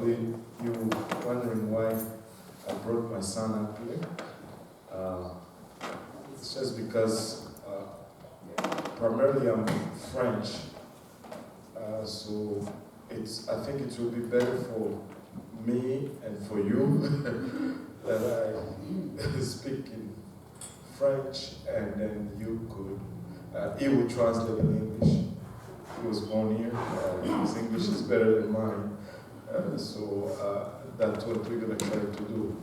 Probably you wondering why I brought my son up here. It's just because primarily I'm French, so I think it will be better for me and for you that I speak in French, and then you could, he would translate in English. He was born here, his English is better than mine, so that's what we're going to try to do.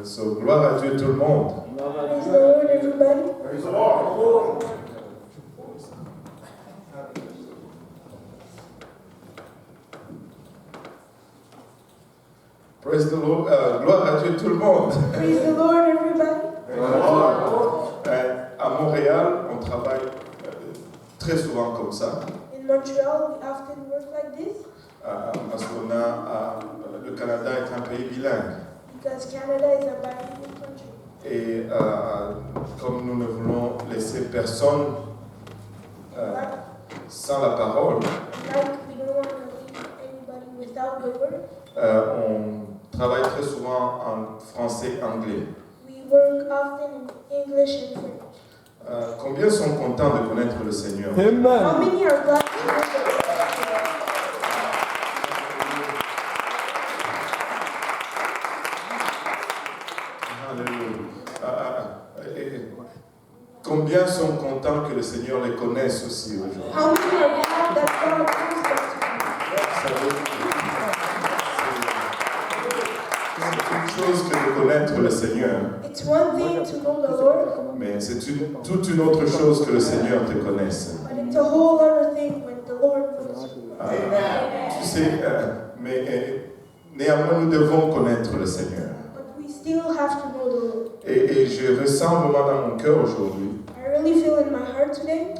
So, gloire à Dieu tout le monde. Praise the Lord, everybody. Praise the Lord. Praise the Lord. Gloire à Dieu tout le monde. Praise the Lord, everybody. À Montréal, on travaille très souvent comme ça. In Montreal, we often work like this Parce qu'on a, le Canada est un pays bilingue. because Canada is a bilingual country. Et comme nous ne voulons laisser personne sans la parole, Like we don't want to leave anybody without the word, on travaille très souvent en français et anglais. we work often in English and French. Combien sont contents de connaître le Seigneur? How many are glad to know the Lord? Combien sont contents que le Seigneur les connaisse aussi aujourd'hui? How many are glad that God knows them C'est une chose que de connaître le Seigneur, to me? It's one thing to know the Lord, mais c'est toute une autre chose que le Seigneur te connaisse. but it's a whole other thing when the Lord knows you. Tu sais, mais néanmoins nous devons connaître le Seigneur. But we still have to know the Lord. Et je ressens vraiment dans mon cœur aujourd'hui I really feel in my heart today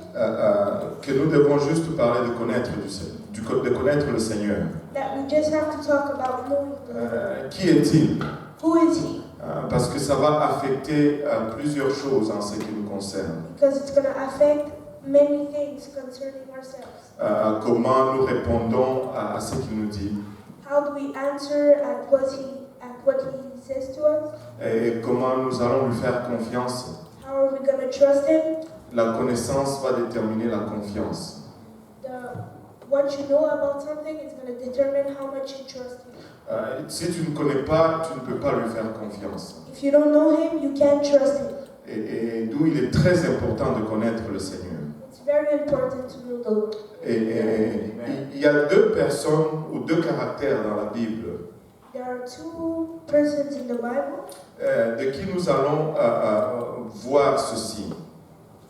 que nous devons juste parler de connaître de connaître le Seigneur. that we just have to talk about knowing the Lord. Qui est-il? Who is He? Parce que ça va affecter plusieurs choses en ce qui nous concerne. Because it's going to affect many things concerning ourselves. Comment nous répondons à ce qu'il nous dit. How do we answer at what He says to us? Et comment nous allons lui faire confiance. How are we going to trust Him? La connaissance va déterminer la confiance. What you know about something is going to determine how much you trust Him. Si tu ne connais pas, tu ne peux pas lui faire confiance. If you don't know Him, you can't trust Him. Et d'où il est très important de connaître le Seigneur. It's very important to know the Lord. Et il y a deux personnes ou deux caractères dans la Bible There are two persons in the Bible de qui nous allons voir ceci.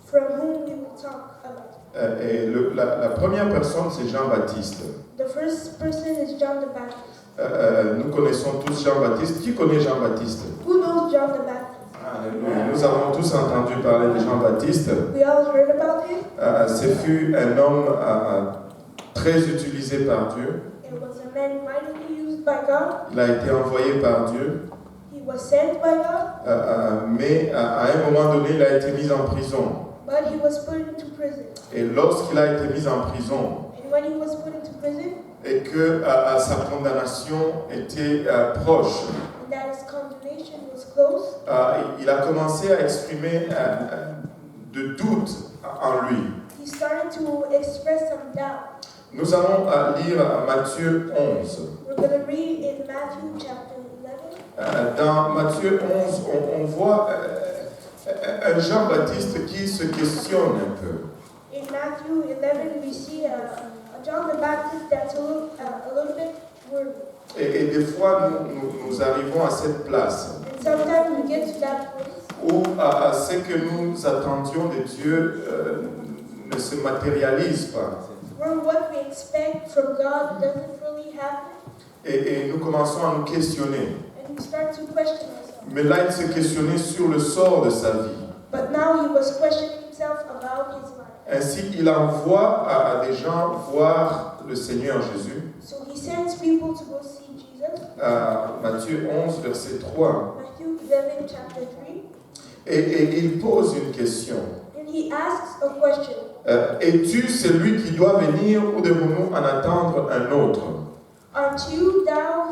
from whom we will talk about. Et la première personne, c'est Jean-Baptiste. The first person is John the Baptist. Nous connaissons tous Jean-Baptiste. Qui connaît Jean-Baptiste? Who knows John the Baptist? Nous avons tous entendu parler de Jean-Baptiste. We all heard about him. Ce fut un homme très utilisé par Dieu. It was a man mightily used by God. Il a été envoyé par Dieu. He was sent by God, Mais à un moment donné, il a été mis en prison. but he was put into prison. Et lorsqu'il a été mis en prison, And when he was put into prison, et que sa condamnation était proche, and that his condemnation was close, il a commencé à exprimer de doutes en lui. he started to express some doubt. Nous allons lire Matthieu 11. We're going to read in Matthew chapter 11. Dans Matthieu 11, on voit un Jean-Baptiste qui se questionne un peu. In Matthew 11, we see a John the Baptist that's a little bit worried. Et des fois, nous arrivons à cette place And sometimes we get to that place où ce que nous attendions de Dieu ne se matérialise pas. where what we expect from God doesn't really happen, Et nous commençons à nous questionner. and we start to question ourselves. Mais là, il se questionnait sur le sort de sa vie. But now he was questioning himself about his life. Ainsi, il envoie à des gens voir le Seigneur Jésus. So he sends people to go see Jesus. Matthieu 11, verset 3. Matthew 11, chapter 3. Et il pose une question. And he asks a question. Es-tu celui qui doit venir ou devons-nous en attendre un autre? Art you thou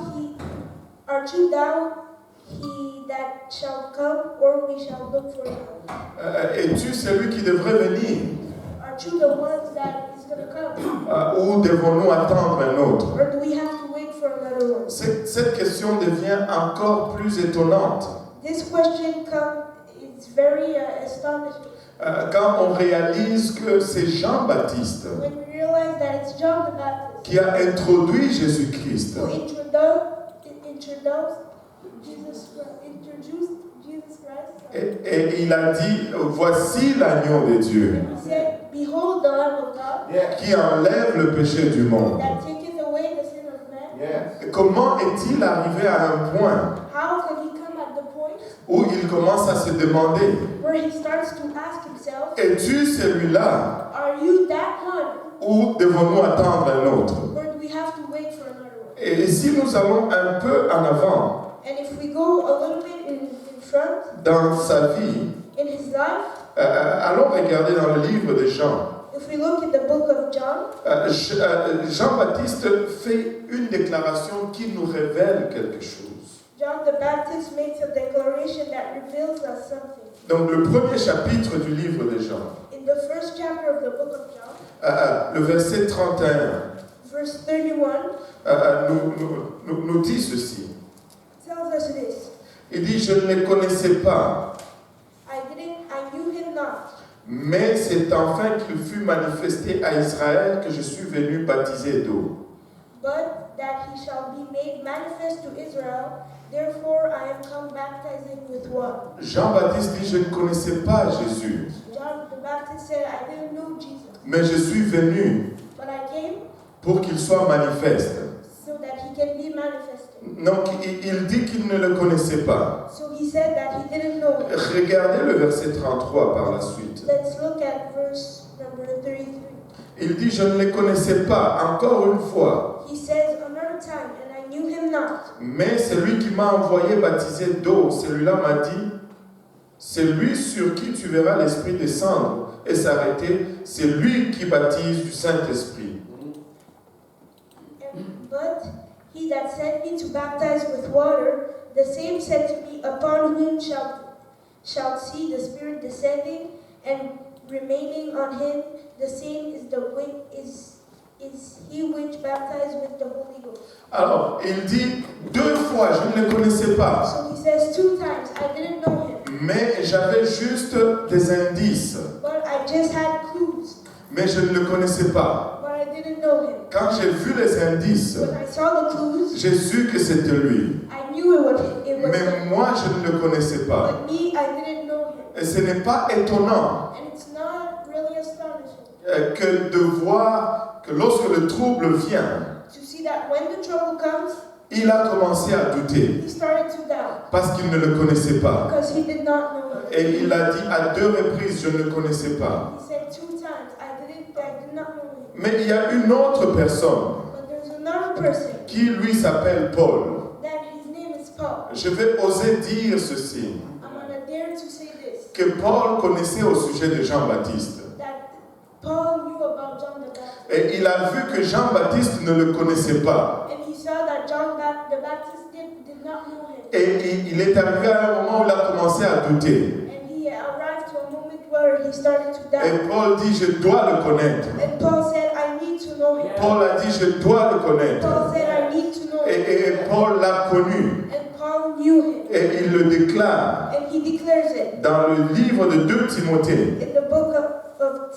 he that shall come, or we shall look for him? Es-tu celui qui devrait venir? Art you the one that is going to come? Ou devons-nous attendre un autre? Or do we have to wait for another one? Cette question devient encore plus étonnante This question is very astonishing. Quand on réalise que c'est Jean-Baptiste When we realize that it's John the Baptist qui a introduit Jésus-Christ. who introduced Jesus Christ. Et il a dit, voici l'agneau de Dieu He said, behold the Lamb of God qui enlève le péché du monde. that taketh away the sin of man. Et comment est-il arrivé à un point How could he come at the point où il commence à se demander, where he starts to ask himself, es-tu celui-là are you that one, ou devons-nous attendre un autre? or do we have to wait for another one? Et si nous allons un peu en avant And if we go a little bit in front dans sa vie, in his life, allons regarder dans le livre de Jean. if we look at the book of John, Jean-Baptiste fait une déclaration qui nous révèle quelque chose. John the Baptist makes a declaration that reveals us something. Donc le premier chapitre du livre de Jean, In the first chapter of the book of John, le verset 31, verse 31, nous dit ceci. tells us this. Il dit, je ne les connaissais pas, I knew him not, mais c'est enfin qu'il fut manifesté à Israël que je suis venu baptiser d'eau. but that he shall be made manifest to Israel. Therefore I am come baptizing with water. Jean-Baptiste dit, je ne connaissais pas Jésus, John the Baptist said, I didn't know Jesus, mais je suis venu but I came pour qu'il soit manifeste. so that he can be manifested. Donc il dit qu'il ne le connaissait pas. So he said that he didn't know him. Regardez le verset 33 par la suite. Let's look at verse number 33. Il dit, je ne les connaissais pas, encore une fois, He says another time, and I knew him not. mais celui qui m'a envoyé baptiser d'eau, celui-là m'a dit, c'est lui sur qui tu verras l'Esprit descendre et s'arrêter, c'est lui qui baptise du Saint-Esprit. But he that sent me to baptize with water, the same said to me, upon whom shalt see the Spirit descending and remaining on him, the same is he which baptized with the Holy Ghost. Alors, il dit deux fois, je ne le connaissais pas, So he says two times, I didn't know him, mais j'avais juste des indices, but I just had clues, mais je ne le connaissais pas. but I didn't know him. Quand j'ai vu les indices, When I saw the clues, j'ai su que c'était lui. I knew it was him. Mais moi, je ne le connaissais pas. But me, I didn't know him. Et ce n'est pas étonnant And it's not really astonishing que de voir que lorsque le trouble vient, to see that when the trouble comes, il a commencé à douter he started to doubt parce qu'il ne le connaissait pas. because he did not know him. Et il a dit à deux reprises, je ne le connaissais pas. He said two times, I did not know him. Mais il y a une autre personne But there's another person qui lui s'appelle Paul. that his name is Paul. Je vais oser dire ceci, I'm gonna dare to say this, que Paul connaissait au sujet de Jean-Baptiste. that Paul knew about John the Baptist. Et il a vu que Jean-Baptiste ne le connaissait pas. And he saw that John the Baptist did not know him. Et il est arrivé à un moment où il a commencé à douter. And he arrived to a moment where he started to doubt. Et Paul dit, je dois le connaître. And Paul said, I need to know him. Paul a dit, je dois le connaître. Paul said, I need to know him. Et Paul l'a connu. And Paul knew him. Et il le déclare And he declares it dans le livre de 2 Timothée. in the book of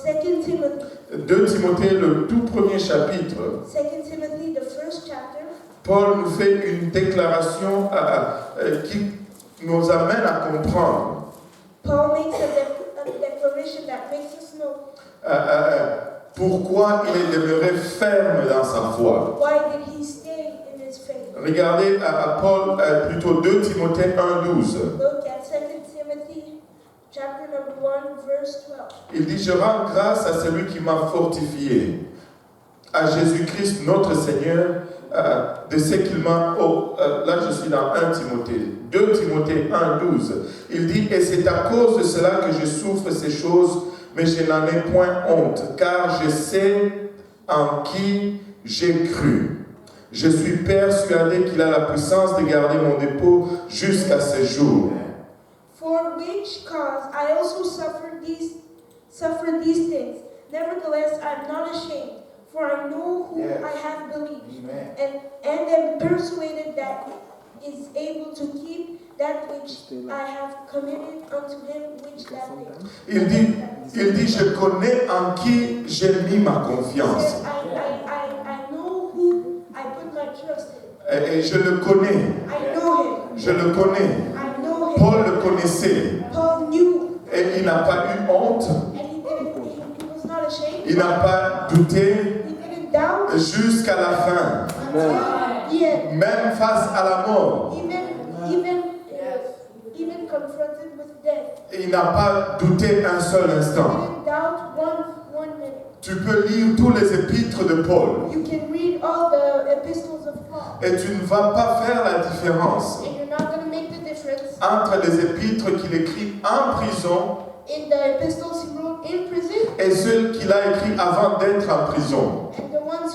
2 Timothy. 2 Timothée, le tout premier chapitre. 2 Timothy, the first chapter. Paul nous fait une déclaration qui nous amène à comprendre Paul makes a declaration that makes us know pourquoi il est demeuré ferme dans sa foi. why did he stay in his faith. Regardez à Paul, plutôt 2 Timothée 1,12. Look at 2 Timothy, chapter number 1, verse 12. Il dit, je rends grâce à celui qui m'a fortifié, à Jésus-Christ notre Seigneur, de ce qu'il m'a... là je suis dans 1 Timothée, 2 Timothée 1,12. Il dit, et c'est à cause de cela que je souffre ces choses, mais je n'en ai point honte, car je sais en qui j'ai cru. Je suis persuadé qu'il a la puissance de garder mon dépôt jusqu'à ce jour. For which cause I also suffer these things. Nevertheless, I am not ashamed, for I know who I have believed, and am persuaded that he is able to keep that which I have committed unto him which that day. Il dit, je connais en qui j'ai mis ma confiance. I know who I put my trust in. Et je le connais. I know him. Je le connais. I know him. Paul le connaissait. Paul knew. Et il n'a pas eu honte. And he was not ashamed. Il n'a pas douté He didn't doubt. jusqu'à la fin. Yeah. Même face à la mort. Even confronted with death. Il n'a pas douté un seul He instant. didn't doubt one minute. Tu peux lire tous les épîtres de Paul. You can read all the epistles of Paul. Et tu ne vas pas faire la différence And you're not going to make the difference entre les épîtres qu'il écrit en prison in the epistles he wrote in prison et ceux qu'il a écrits avant d'être en prison. and the ones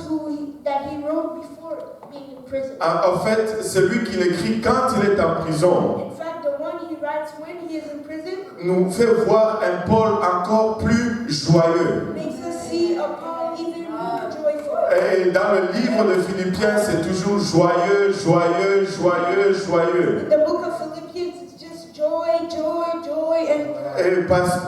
that he wrote before being in prison. En fait, celui qu'il écrit quand il est en prison In fact, the one he writes when he is in prison nous fait voir un Paul encore plus joyeux. makes us see a Paul even more joyful. Et dans le livre de Philippiens, c'est toujours joyeux, joyeux, joyeux, joyeux. In the book of Philippians, it's just joy, joy, joy,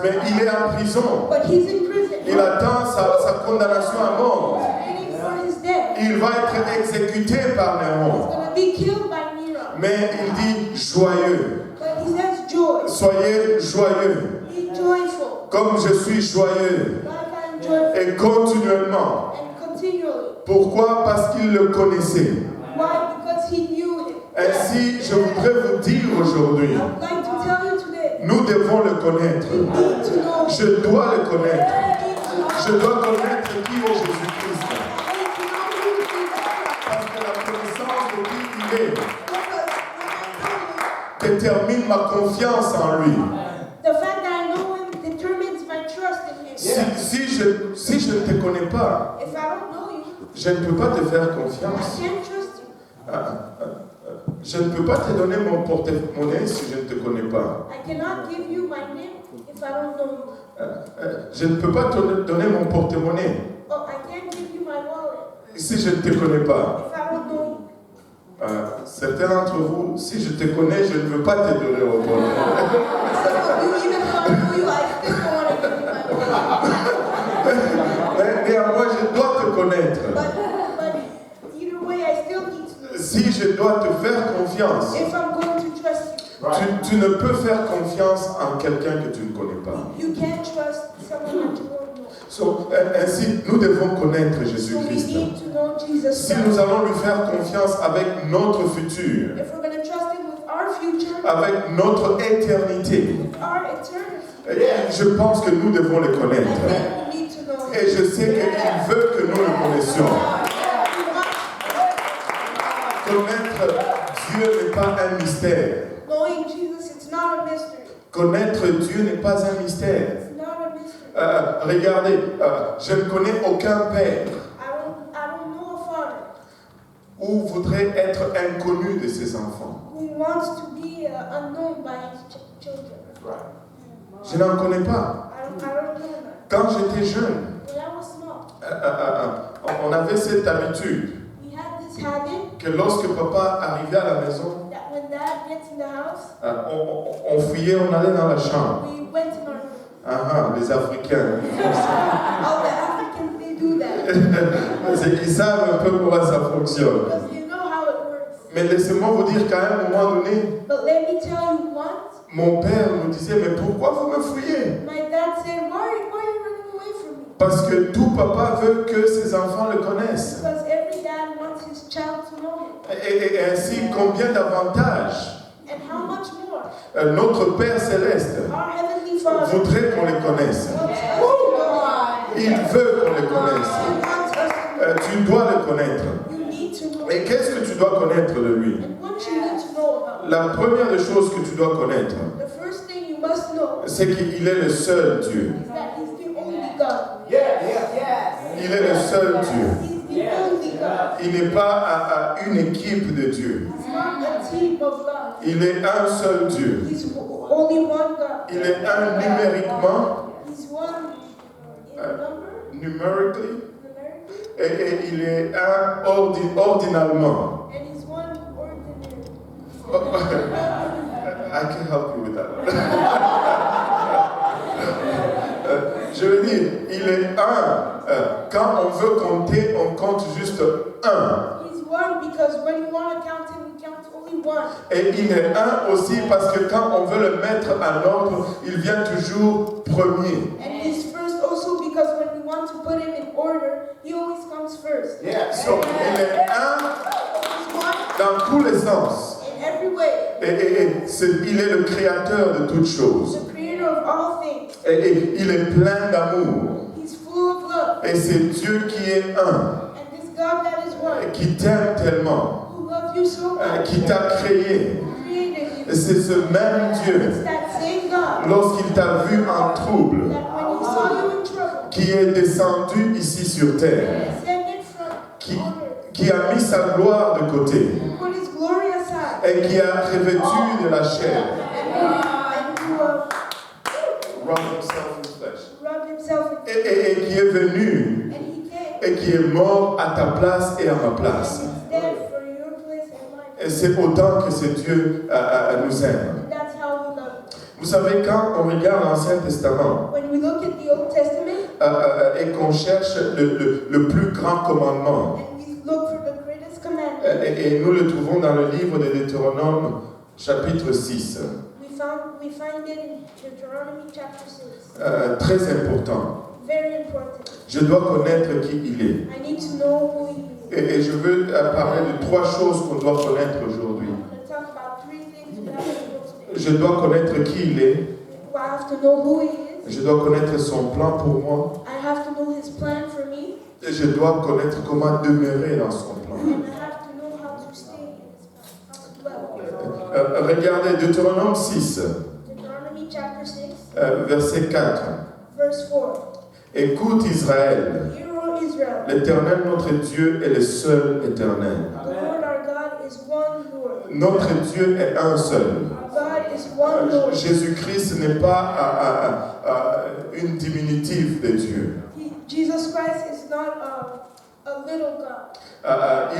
Mais il est en prison. but he's in prison. Il attend sa condamnation à mort. He's waiting for his death. Il va être exécuté par He's Néron. going to be killed by Nero. Mais il dit joyeux. But he says joy. Soyez joyeux. Be joyful. Comme je suis joyeux. Like I'm joyful. Et continuellement. And continually. Pourquoi? Parce qu'il le connaissait. Why? Because he knew him. Ainsi, je voudrais vous dire aujourd'hui, I would like to tell you today. nous devons le connaître. We need to know him. Je dois le connaître. We need to know Je him. dois connaître qui est Jésus-Christ. I need to know who Jesus is. Parce que la connaissance de qui il est Because when I know him, détermine ma confiance en lui. the fact that I know him determines my trust in him. Si je ne te connais pas, If I don't know you, je ne peux pas te faire I confiance. can't trust you. Je ne peux pas te donner mon porte-monnaie si je ne te connais pas. I cannot give you my name if I don't know you. Je ne peux pas te donner mon porte-monnaie Oh, I can't give you my wallet si je ne te connais pas. if I don't know you. Certains d'entre vous, si je te connais, je ne veux pas te donner mon porte-monnaie. Some of you, even though I know you, I still don't want to give you my wallet. Mais néanmoins, je dois te connaître. But either way, I still need to know you. Si je dois te faire confiance, If I'm going to trust you, tu ne peux faire confiance en quelqu'un que tu ne connais pas. you can't trust someone that you don't know. Ainsi, nous devons connaître So we Jésus-Christ. need to know Jesus Si nous Christ. allons lui faire confiance avec notre futur, If we're going to trust him with our future, avec notre éternité, with our eternity, je pense que nous devons le I connaître. think we need to know him. Et je sais qu'il veut que nous le connaissions. Connaître Dieu n'est pas un mystère. Knowing Jesus, it's not a mystery. Connaître Dieu n'est pas un mystère. It's not a mystery. Regardez, je ne connais aucun père I don't know a father ou voudrait être inconnu de ses enfants. who wants to be unknown by his children. Je n'en connais pas. I don't know that. Quand j'étais jeune, When I was small, on avait cette habitude we had this habit que lorsque papa arrivait à la maison, that when dad gets in the house, on fouillait, on allait dans la chambre. we went in our room. Les Africains. All the Africans, they do that. Ils savent un peu comment ça fonctionne. Because they know how it works. Mais laissez-moi vous dire qu'à un moment donné, But let me tell you once, mon père me disait, mais pourquoi vous me fouillez? my dad said, why are you running away from me? Parce que tout papa veut que ses enfants le connaissent. Because every dad wants his child to know him. Et ainsi, combien d'avantages And how much more? notre Père Céleste Our Heavenly Father voudrait qu'on le connaisse. wants us to know him. Il veut qu'on le He connaisse. wants us to know Tu dois le connaître. him. You need to know Et him. qu'est-ce que tu dois connaître de lui? And what you need to know about him. La première des choses que tu dois connaître, The first thing you must know c'est qu'il est le seul Dieu. is that he's the only God. Il est le seul Dieu. He's the only God. Il n'est pas une équipe de Dieu. He's not a team of God. Il est un seul Dieu. He's only one God. Il est un numériquement, He's one in number, numerically, numerically, et il est un ordinalement. and he's one ordinary. I can help you with that. Je veux dire, il est un. Quand on veut compter, on compte juste un. He's one because when you want to count him, we count only one. Et il est un aussi parce que quand on veut le mettre en ordre, il vient toujours premier. And he's first also because when we want to put him in order, he always comes first. So, il est un He's one dans tous les sens. in every way. Il est le créateur de toutes choses. The creator of all things. Et il est plein d'amour. He's full of love. Et c'est Dieu qui est un, And this God that is one, qui t'aime tellement, who loves you so much, qui t'a créé. created Et you. c'est ce même Dieu, It's that same God lorsqu'il t'a vu en trouble, that when he saw you in trouble, qui est descendu ici sur terre, descended from qui, honor, qui a mis sa gloire de côté put his glory aside, et qui a revêtu de la chair, and who rubbed himself in flesh, rubbed himself in et qui est venu and he came et qui est mort à ta place et à ma place. and he's dead for your place and mine. Et c'est autant que ce Dieu nous aime. And that's how we love him. Vous savez, quand on regarde l'Ancien Testament When we look at the Old Testament et qu'on cherche le plus grand commandement, and we look for the greatest commandment, et nous le trouvons dans le livre de Deutéronome, chapitre 6, we find it in Deuteronomy chapter 6. très important. Very important. Je dois connaître qui il est. I need to know who he is. Et je veux parler de 3 choses qu'on doit connaître aujourd'hui. I'm going to talk about 3 things we have to know today. Je dois connaître qui il est. I have to know who he is. Je dois connaître son plan pour moi. I have to know his plan for me. Et je dois connaître comment demeurer dans son plan. And I have to know how to stay in his plan, how to dwell. Regardez Deutéronome 6, Deuteronomy chapter 6, verset 4. verse 4. Écoute Israël, Hear, O Israel, l'Éternel notre Dieu est le seul éternel. the Lord our God is one Lord. Notre Dieu est un seul. Our God is one Lord. Jésus-Christ n'est pas une diminutive de Dieu. Jesus Christ is not a little God.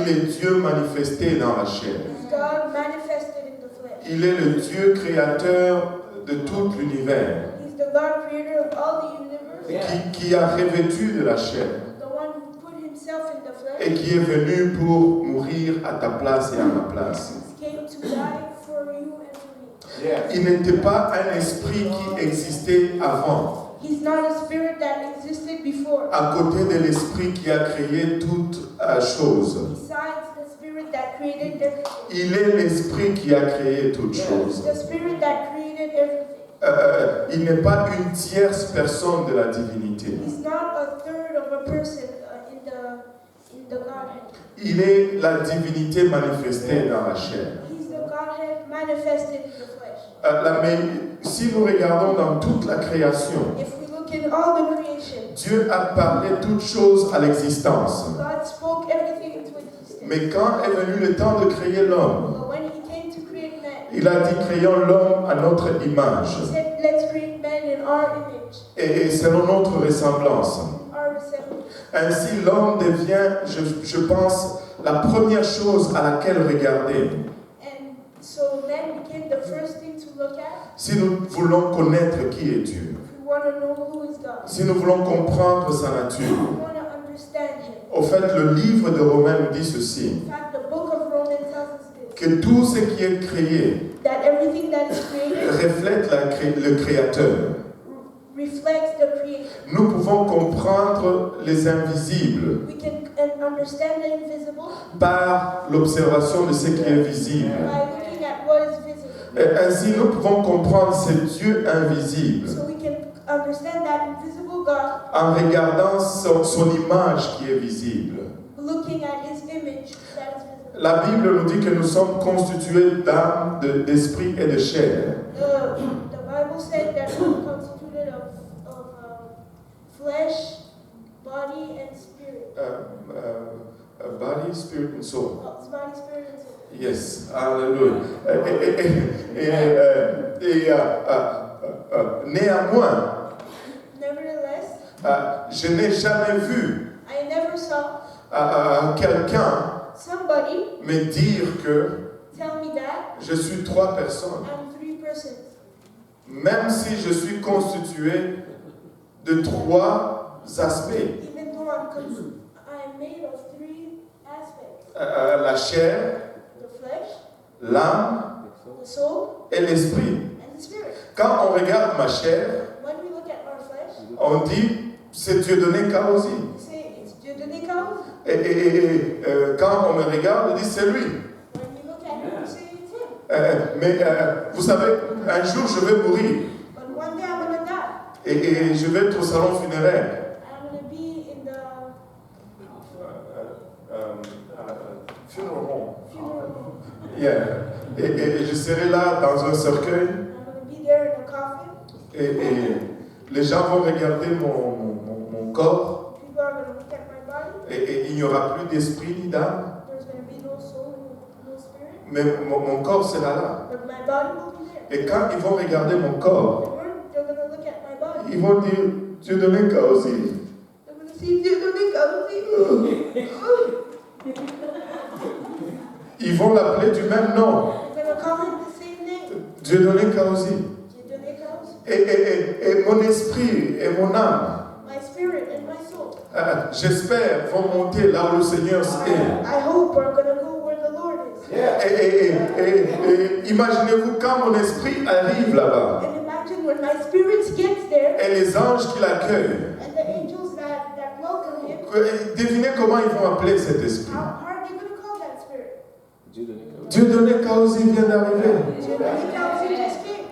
Il est Dieu manifesté dans la chair. He's God manifested in the flesh. Il est le Dieu créateur de tout l'univers, He's the God creator of all the universe, qui a revêtu de la chair the one who put himself in the flesh, et qui est venu pour mourir à ta place et à ma place. came to die for you and for me. Il n'était pas un esprit qui existait avant, He's not a spirit that existed before. à côté de l'esprit qui a créé toutes choses. Besides the spirit that created everything. Il est l'esprit qui a créé toutes choses. The spirit that created everything. Il n'est pas une tierce personne de la divinité. He's not a third of a person in the Godhead. Il est la divinité manifestée dans la chair. He's the Godhead manifested in the flesh. Mais si nous regardons dans toute la création, If we look in all the creation, Dieu a parlé toutes choses à l'existence. God spoke everything into existence. Mais quand est venu le temps de créer l'homme, But when he came to create man, il a dit créons l'homme à notre image he said, let's create man in our image, et selon notre ressemblance. our resemblance. Ainsi l'homme devient, je pense, la première chose à laquelle regarder. And so man became the first thing to look at Si nous voulons connaître qui est Dieu, if we want to know who is God. si nous voulons comprendre sa We nature. want to understand him. Au fait, le livre de Romains nous dit ceci, In fact, the book of Romans tells us this, que tout ce qui est créé that everything that is created reflète le Créateur. reflects the creator. Nous pouvons comprendre les invisibles We can understand the invisible par l'observation de ce qui est visible. by looking at what is visible. Et ainsi, nous pouvons comprendre ce Dieu invisible So we can understand that invisible God en regardant son image qui est visible. looking at his image that is visible. La Bible nous dit que nous sommes constitués d'âme, d'esprit et de chair. The Bible said that we're constituted of flesh, body, and spirit. Body, spirit and soul. Well, it's body, spirit, and soul. Yes, hallelujah. Néanmoins, Nevertheless, je n'ai jamais vu I never saw quelqu'un somebody me dire que tell me that je suis 3 personnes, I'm 3 persons. même si je suis constitué de 3 aspects. Even though I'm made of 3 aspects. La chair, The flesh, l'âme the soul, et l'esprit. and the spirit. Quand on regarde ma chair, When we look at our flesh, on dit c'est Dieudonné Kaosi. we say it's Dieudonné Kaosi. Et quand on me regarde, on dit c'est lui. When we look at him, we say it's him. Mais vous savez, un jour je vais mourir But one day I'm gonna die. et je vais être au salon funéraire. I'm gonna be in the Funeral home. funeral home. Yeah. Et je serai là dans un cercueil I'm gonna be there in a coffin. et les gens vont regarder mon corps People are gonna look at my body. et il n'y aura plus d'esprit ni d'âme, There's gonna be no soul, no spirit. mais mon corps sera là. But my body will be there. Et quand ils vont regarder mon corps, They're gonna look at my body. ils vont dire Dieudonné Kaosi. They're gonna see Dieudonné Kaosi. Ils vont l'appeler du même nom, They're gonna call him the same name. Dieudonné Kaosi. Dieudonné Kaosi. Et mon esprit et mon âme, My spirit and my soul. j'espère, vont monter là où le Seigneur est. I hope we're gonna go where the Lord is. Et imaginez-vous quand mon esprit arrive là-bas And imagine when my spirit gets there et les anges qui l'accueillent. and the angels that welcome him. Devinez comment ils vont appeler cet esprit. How are they gonna call that spirit? Dieudonné Kaosi vient d'arriver. Dieudonné Kaosi just came.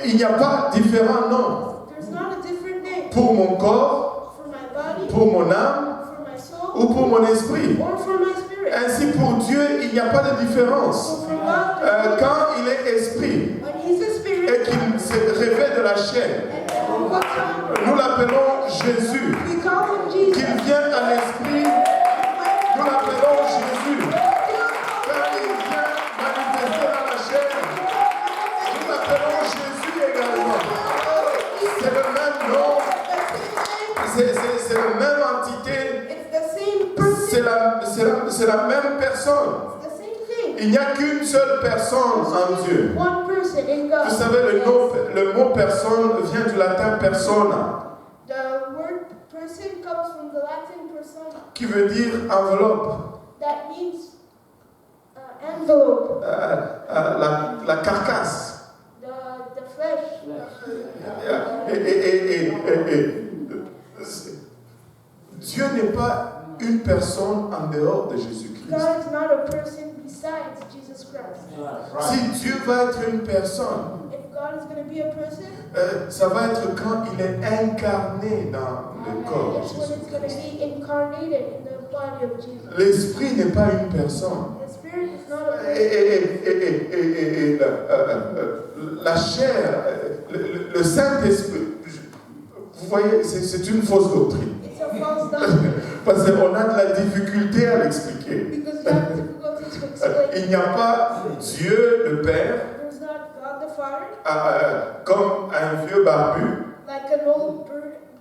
Il n'y a pas différents noms There's not a different name pour mon corps, for my body, pour mon âme for my soul, ou pour mon esprit. or for my spirit. Ainsi pour Dieu, il n'y a pas de différence. So for God, Quand il est esprit when He's a spirit et qu'il se revêt de la chair, and what's on, nous l'appelons Jésus. we call him Jesus. Qu'il vient à l'esprit, nous l'appelons Jésus. Quand il vient manifester dans la chair, nous l'appelons Jésus également. C'est le même nom, c'est la même entité, It's the same person. c'est la même personne. It's the same thing. Il n'y a qu'une seule personne en Dieu. One person in God. Vous savez, le mot personne vient du latin persona, The word person comes from the Latin persona. qui veut dire enveloppe, That means envelope. la carcasse. The flesh. Dieu n'est pas une personne en dehors de Jésus-Christ. God is not a person besides Jesus Christ. Si Dieu va être une personne, If God is going to be a person, ça va être quand il est incarné dans le corps de it's when it's going to Jésus-Christ. be incarnated in the body of Jesus. L'esprit n'est pas une personne. The spirit is not a person. La chair, le Saint-Esprit, vous voyez, c'est une fausse doctrine. It's a false doctrine. Parce qu'on a de la difficulté à l'expliquer. Because you have difficulty to explain. Il n'y a pas Dieu le Père There's not God the Father, comme un vieux barbu like an old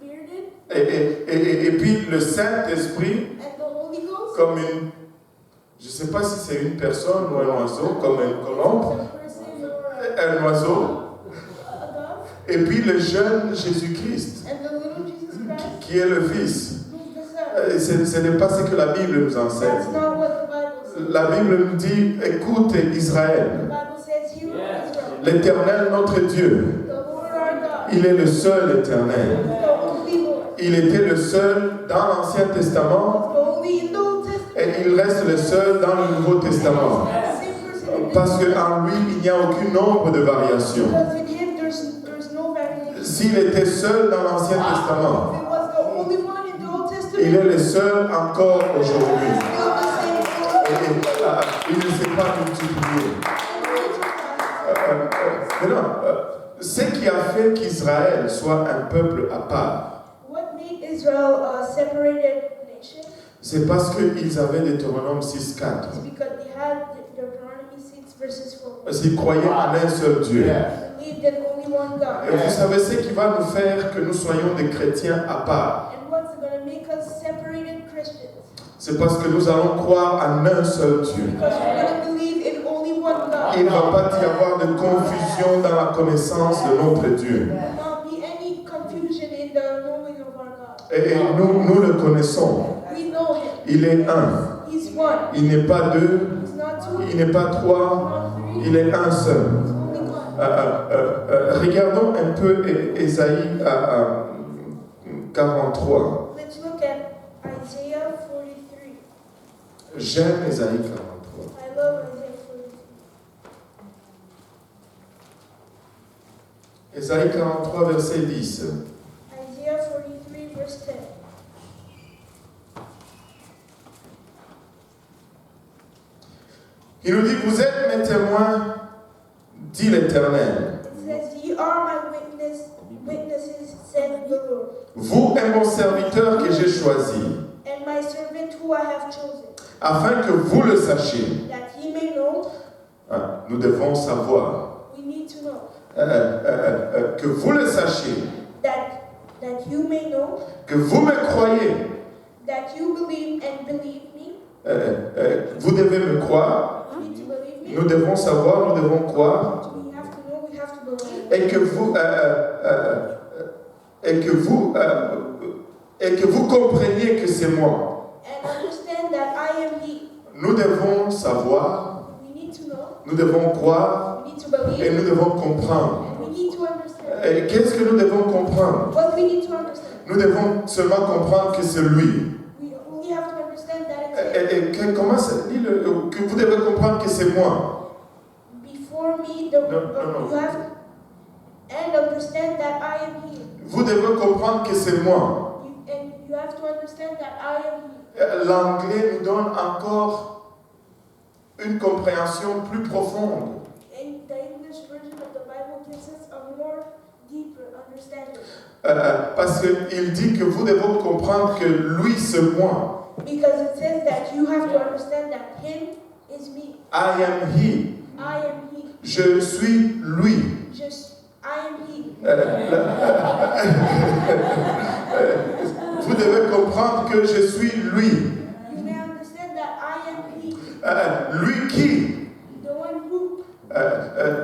bearded, et puis le Saint-Esprit and the Holy Ghost, comme une, je ne sais pas si c'est une personne ou un oiseau, comme une colombe, a person or un oiseau, a dove, et puis le jeune Jésus-Christ and the little Jesus Christ, qui est le Fils. who's the Son. Ce n'est pas ce que la Bible nous enseigne. That's not what the Bible says. La Bible nous dit, écoute The Israël, Bible says, "Hear, O Israel, l'Éternel notre Dieu, the Lord our God, il est le seul éternel. the only Lord, Il était le seul dans l'Ancien Testament the only in the Old Testament, et il reste le seul dans le Nouveau Testament. the same person in the Parce qu'en lui, il n'y a aucun nombre de variations. Because in Him there's no variation. S'il était seul dans l'Ancien Testament, If it was the only one in the Old Testament, il est le seul encore aujourd'hui. still the same Lord. Il ne s'est pas multiplié. Maintenant, ce qui a fait qu'Israël soit un peuple à part, What made Israel a separated nation? C'est parce qu'ils avaient Deutéronome 6.4. It's because they had Deuteronomy 6 verses 4. Parce qu'ils croyaient en un seul Dieu. They believed in only one God. Et vous savez ce qui va nous faire que nous soyons des chrétiens à part. And what's going to make us separated Christians? C'est parce que nous allons croire en un seul Dieu. Because we're going to believe in only one God. Il ne va pas y avoir de confusion dans la connaissance de notre Dieu. There will not be any confusion in the knowing of our God. Et nous le connaissons. We know Him. Il est un. He's one. Il n'est pas deux. He's not two. Il n'est pas trois. Not three. Il est un seul. He's only one. Regardons un peu Ésaïe 43. Let's look at Isaiah 43. J'aime Ésaïe 43. I love Isaiah 43. Ésaïe 43, verset 10. Isaiah 43 verse 10. Il nous dit, vous êtes mes témoins, dit l'Éternel. It says, "Ye are my witnesses, said the Lord, Vous et mon serviteur que j'ai choisi, and my servant who I have chosen, afin que vous le sachiez. that ye may know." Nous devons savoir. We need to know Que vous le sachiez. that you may know, Que vous me croyez. that you believe and believe me. Vous devez me croire. You need to believe me. Nous devons savoir, nous devons croire. We have to know. We have to believe. Et que vous compreniez que c'est moi. And understand that I am He. Nous devons savoir, We need to know. nous devons croire We need to et believe. nous devons comprendre. And we need to understand. Et qu'est-ce que nous devons comprendre? What we need to understand. Nous devons seulement comprendre que c'est lui. We only have to understand that it's Him. Comment ça dit que vous devez comprendre que c'est moi? Before me, no. you have and understand that I am He. Vous devez comprendre que c'est moi. And you have to understand that I am He. L'anglais nous donne encore une compréhension plus profonde. And the English version of the Bible gives us a more deeper understanding. Parce qu'il dit que vous devez comprendre que lui c'est moi. Because it says that you have to understand that Him is me. I am he. I am He. Je suis lui. I am He. Vous devez comprendre que je suis lui. You may understand that I am He. Lui qui? The one who,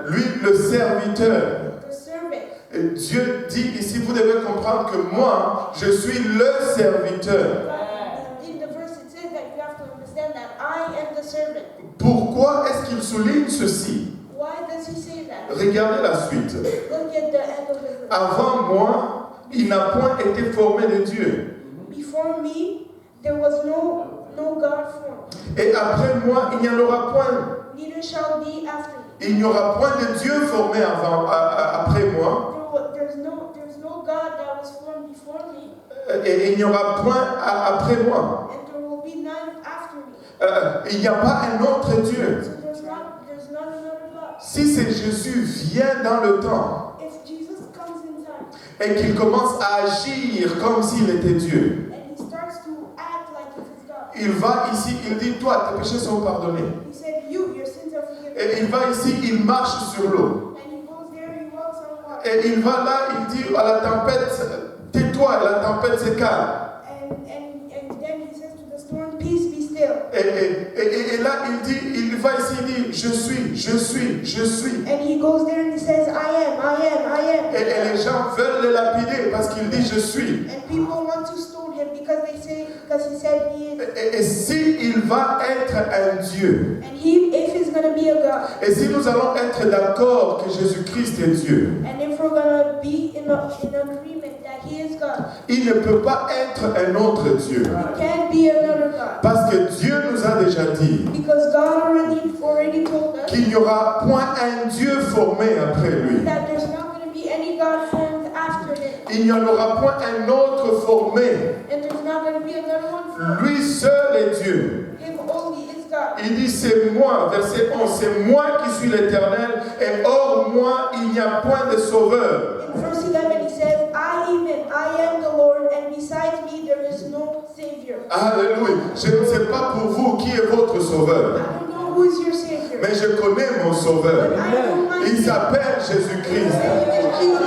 Lui le serviteur. the servant. Et Dieu dit ici, vous devez comprendre que moi, je suis le serviteur. In the verse it says that you have to understand that I am the servant. Pourquoi est-ce qu'il souligne ceci? Why does he say that? Regardez la suite. Look at the end of the verse. Avant moi, il n'a point été formé de Dieu. Before me, there was no God formed. Et après moi, il n'y en aura point. Neither shall be after me. Il n'y aura point de Dieu formé après moi. There's no God that was formed before me, Et il n'y aura point après moi. and there will be none after me. Il n'y a pas un autre Dieu. So there's not another God. Si c'est Jésus vient dans le temps If Jesus comes in time et qu'il commence à agir comme s'il était Dieu, and he starts to act like he's God, il va ici, il dit, toi, tes péchés sont pardonnés. he said, your sins are forgiven. Et il va ici, il marche sur l'eau. And he goes there, he walks on water. Et il va là, il dit à la tempête, tais-toi, et la tempête se calme. And then he says to the storm, peace, be still. Et là, il va ici, il dit, je suis. And he goes there and he says, I am. Et les gens veulent le lapider parce qu'il dit, je suis. And people want to stone him because he said he is. Et si il va être un Dieu, And if he's going to be a God, et si nous allons être d'accord que Jésus-Christ est Dieu, and if we're going to be in agreement that he is God, il ne peut pas être un autre Dieu. he can't be another God. Parce que Dieu nous a déjà dit Because God already told us qu'il n'y aura point un Dieu formé après lui. that there's not going to be any God formed after him. Il n'y en aura point un autre formé. And there's not going to be another one formed. Lui seul est Dieu. Him only is God. Il dit, c'est moi, verset 11, c'est moi qui suis l'Éternel, et hors moi, il n'y a point de sauveur. In verse 11 he says, I am the Lord, and besides me there is no Savior. Savior. Alléluia. Je ne sais pas pour vous qui est votre sauveur, I don't know who is your Savior. mais je connais mon But sauveur. I know my Il Savior. s'appelle Jésus-Christ.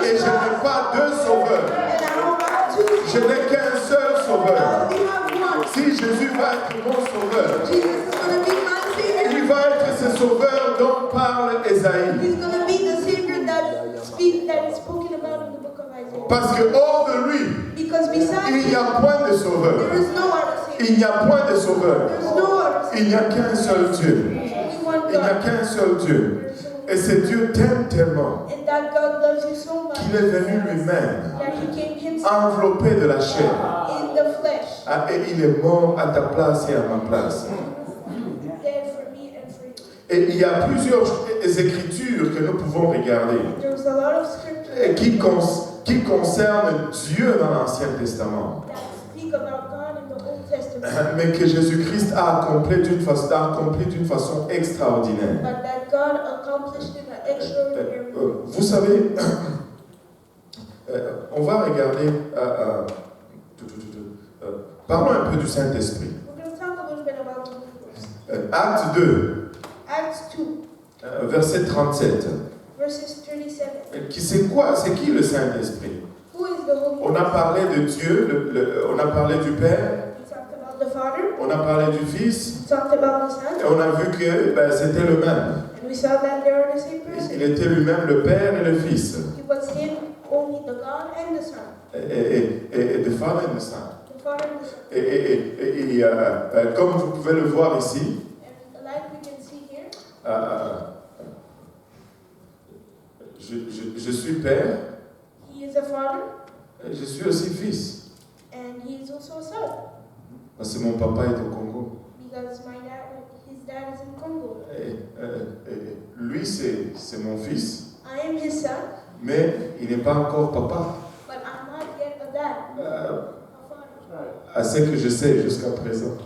Et je n'ai pas deux sauveurs. And I don't have two Je n'ai qu'un seul sauveur. We have one. Si Jésus va être mon sauveur, Jesus is going to be my Savior. il va être ce sauveur dont parle Ésaïe. He's going to be the Savior that is spoken about in the book of Isaiah. Parce que hors de lui, Because besides il n'y him, a point de sauveur. there is no other Savior. Il n'y a point de sauveur. There's no other Savior. Il n'y a qu'un seul Dieu. There's only one Il n'y a God. qu'un seul Dieu. Et ce Dieu t'aime tellement And that God loves you so much qu'il est venu lui-même, that He came Himself enveloppé de la chair. in the flesh, Ah, et il est mort à ta place et à ma place. dead for me and for you. Et il y a plusieurs écritures que nous pouvons regarder There's a lot of scriptures et qui concernent Dieu dans l'Ancien Testament, that speak about God in the Old Testament, mais que Jésus-Christ a accompli d'une façon extraordinaire. but that God accomplished in an extraordinary way. Vous savez, on va regarder, parlons un peu du Saint-Esprit. We're going to talk a little bit about the Holy Ghost. Acte 2, Acts 2, verset 37. verses 37. C'est qui le Saint-Esprit? Who is the Holy On a Ghost? parlé de Dieu, on a parlé du Père, We talked about the Father, on a parlé du Fils, we talked about the et Son, on a vu que c'était le même. and we saw that they are the same person. Il était lui-même le Père et le Fils. He was Him, only the God and the Son. Et the Father and the Son. The Father and the Son. Et comme vous pouvez le voir ici, And like we can see here, je suis Père, He is a Father, et je suis aussi Fils. and He is also a Son. Parce que mon papa est au Congo. Because his dad is in Congo. Et lui, c'est mon fils. I am his son, Mais il n'est pas encore papa. but I'm not yet a dad, a father. À ce que je sais jusqu'à présent.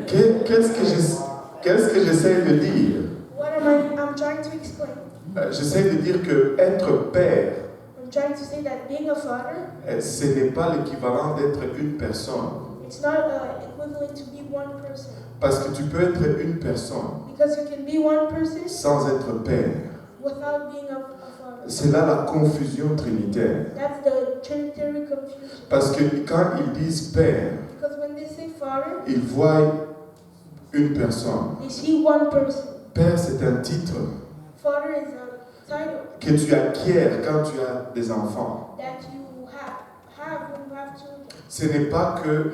Qu'est-ce que j'essaie de dire? What I'm trying to explain. J'essaie de dire que être père, I'm trying to say that being a father, ce n'est pas l'équivalent d'être une personne. it's not equivalent to be one person. Parce que tu peux être une personne Because you can be one person sans être père. without being a father. C'est là la confusion trinitaire. That's the Trinitary confusion. Parce que quand ils disent père, Because when they say father, ils voient une personne. they see one person. Père, c'est un titre Father is a title que tu acquiers quand tu as des enfants. that you have when you have children. Ce n'est pas que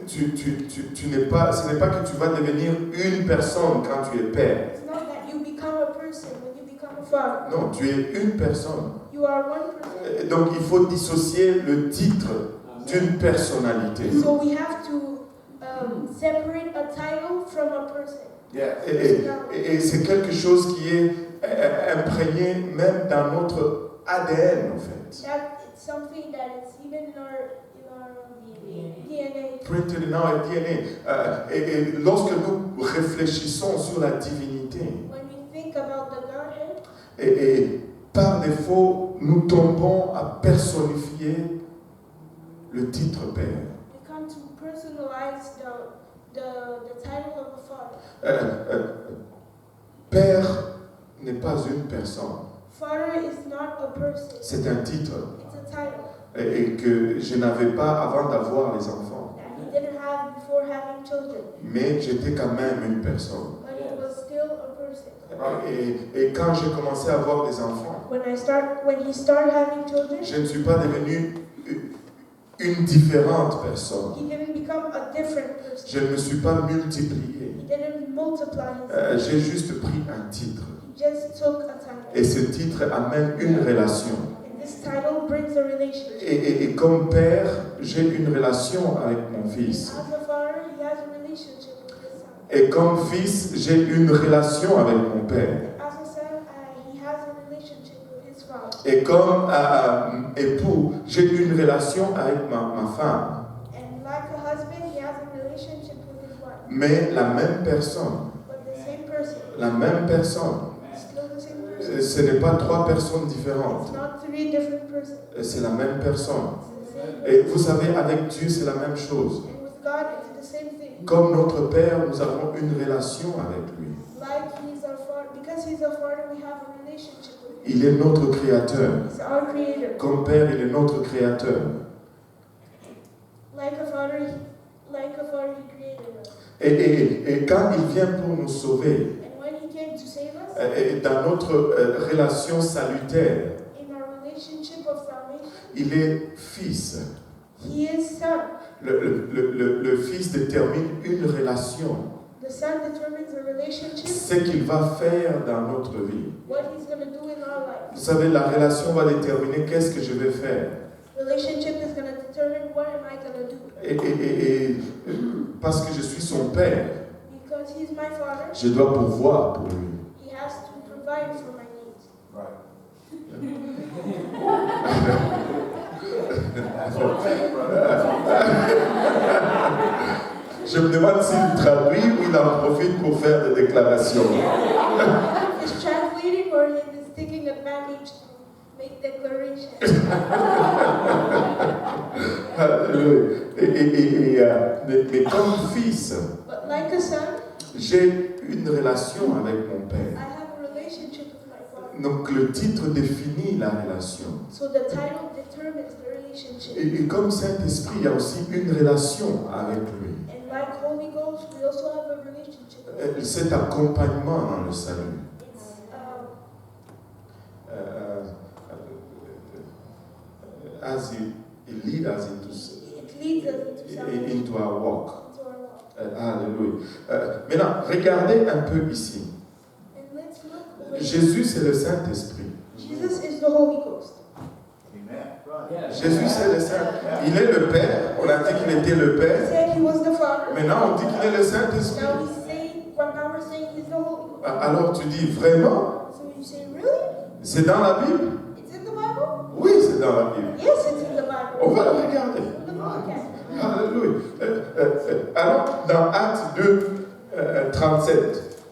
ce n'est pas que tu vas devenir une personne quand tu es père. It's not that you become a person when you become a father. Non, tu es une personne. You are one person. Donc il faut dissocier le titre d'une personnalité. So we have to separate a title from a person. Et c'est quelque chose qui est imprégné même dans notre ADN en fait. That it's something that is even in our DNA. Printed in our DNA. Et lorsque nous réfléchissons sur la divinité, When we think about the Godhead, et par défaut, nous tombons à personnifier le titre Père. we come to personalize the title of a father. Père n'est pas une personne, Father is not a person. c'est un titre. It's a title Et que je n'avais pas avant d'avoir les enfants. that he didn't have before having children, Mais j'étais quand même une personne. but he was still a person. Et quand j'ai commencé à avoir des enfants, When he started having children, je ne suis pas devenu une différente personne. he didn't become a different person. Je ne me suis pas multiplié. He didn't multiply himself. J'ai juste pris un titre. He just took a title. Et ce titre amène une relation. And this title brings a relationship. Et comme père, j'ai une relation avec mon fils. As a father, he has a relationship with his son. Et comme fils, j'ai une relation avec mon père. As a son, he has a relationship with his father. Et comme époux, j'ai une relation avec ma femme. And like a husband, he has a relationship with his wife. Mais la même personne, But the same person, la même personne, still the same person. Ce n'est pas trois personnes différentes. It's not three different persons. C'est la même personne. It's the same. Et vous savez, avec Dieu, c'est la même chose. And with God, it's the same thing. Comme notre Père, nous avons une relation avec lui. Like He's our Father, because He's our Father, we have a relationship with Him. Il est notre Créateur. He's our Creator. Comme Père, il est notre Créateur. Like a Father, He created us. Et quand il vient pour nous sauver, And when He came to save us, et dans notre relation salutaire, in our relationship of salvation, il est Fils. He is Son. Le Fils détermine une relation. The Son determines the relationship, Ce qu'il va faire dans notre vie. what He's going to do in our life. Vous savez, la relation va déterminer qu'est-ce que je vais faire. Relationship is going to determine what am I going to do. Et parce que je suis son Père, Because He's my Father, je dois pourvoir pour lui. He has to provide for my needs. Je me demande s'il traduit ou il en profite pour faire des déclarations. He's translating or he is taking advantage to make declarations. Mais comme fils, But like a son, j'ai une relation avec mon I Père. have a relationship with my Father. Donc le titre définit la relation. So the title determines the relationship. Et comme Saint-Esprit, il y a aussi une relation avec lui. And like Holy Ghost, we also have a relationship with Him. Cet accompagnement dans le salut. It's As he leads us it leads us into salvation, into our walk. into our walk. Alléluia. Maintenant, regardez un peu ici. And let's look over here. Jésus, c'est le Saint-Esprit. Jesus is the Holy Ghost. Jésus, c'est le Saint. Il est le Père. On a dit qu'il était le He Père. said He was the Father. Maintenant, on dit qu'il est le Saint-Esprit. Now we're saying He's the Holy Ghost. Alors tu dis, vraiment? So you say, really? C'est dans la Bible? It's in the Bible? Oui, c'est dans la Bible. Yes, it's in the Bible. On va le regarder. We're going to look at it. Alléluia. Alors, dans Actes 2, 37,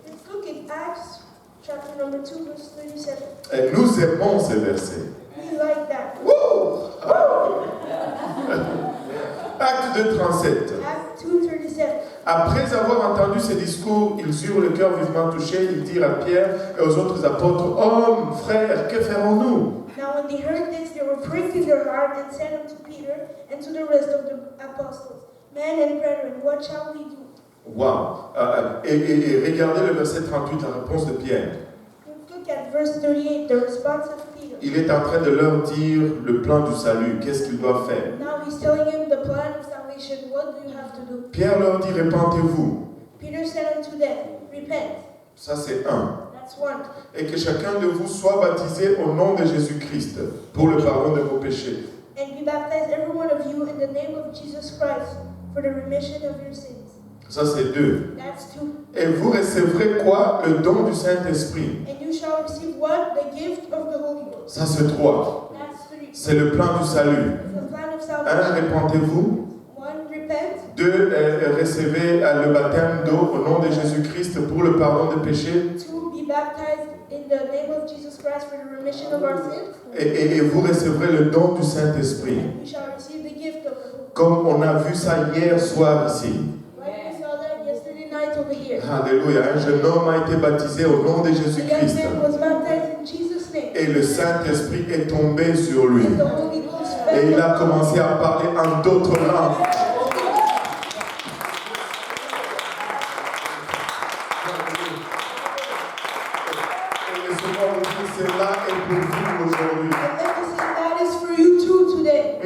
Let's look at Acts chapter number 2, verse 37. nous aimons ces versets. We like that. Wouh! Acte 2, 37. Acts 2, 37. Après avoir entendu ces discours, ils eurent le cœur vivement touché. Ils dirent à Pierre et aux autres apôtres, hommes, frères, que ferons-nous? Now when they heard this, they were pricked in their heart and said unto Peter and to the rest of the apostles, Men and brethren, what shall we do? Wow! Et regardez le verset 38, la réponse de Pierre. Let's look at verse 38, the response of Peter. Il est en train de leur dire le plan du salut, qu'est-ce qu'ils doivent faire. Now he's telling him the plan of salvation. What do you have to do? Pierre leur dit, repentez-vous. Peter said unto them, Repent. Ça c'est un. That's one. Et que chacun de vous soit baptisé au nom de Jésus-Christ pour le pardon de vos péchés. And be baptized every one of you in the name of Jesus Christ for the remission of your sins. Ça c'est deux. That's two. Et vous recevrez quoi? Le don du Saint-Esprit. And you shall receive what? The gift of the Holy Ghost. Ça c'est trois. That's three. C'est le plan du salut. The plan of Un, salvation. repentez-vous. One, repent. Deux, recevez le baptême d'eau au nom de Jésus-Christ pour le pardon des péchés. Two, be baptized in the name of Jesus Christ for the remission of our sins. Et vous recevrez le don du Saint-Esprit. And you shall receive the gift of the Holy Ghost. Comme on a vu ça hier soir ici. Like we saw that yesterday night over here. Alléluia. Un jeune homme a été baptisé au nom de The young Jésus-Christ. man was baptized in Jesus' name. Et le Saint-Esprit est tombé sur lui. And the Holy Ghost fell Et il a upon him. commencé à parler en d'autres langues. Et le Seigneur nous dit, cela est pour vous aujourd'hui. And let me say that is for you too today.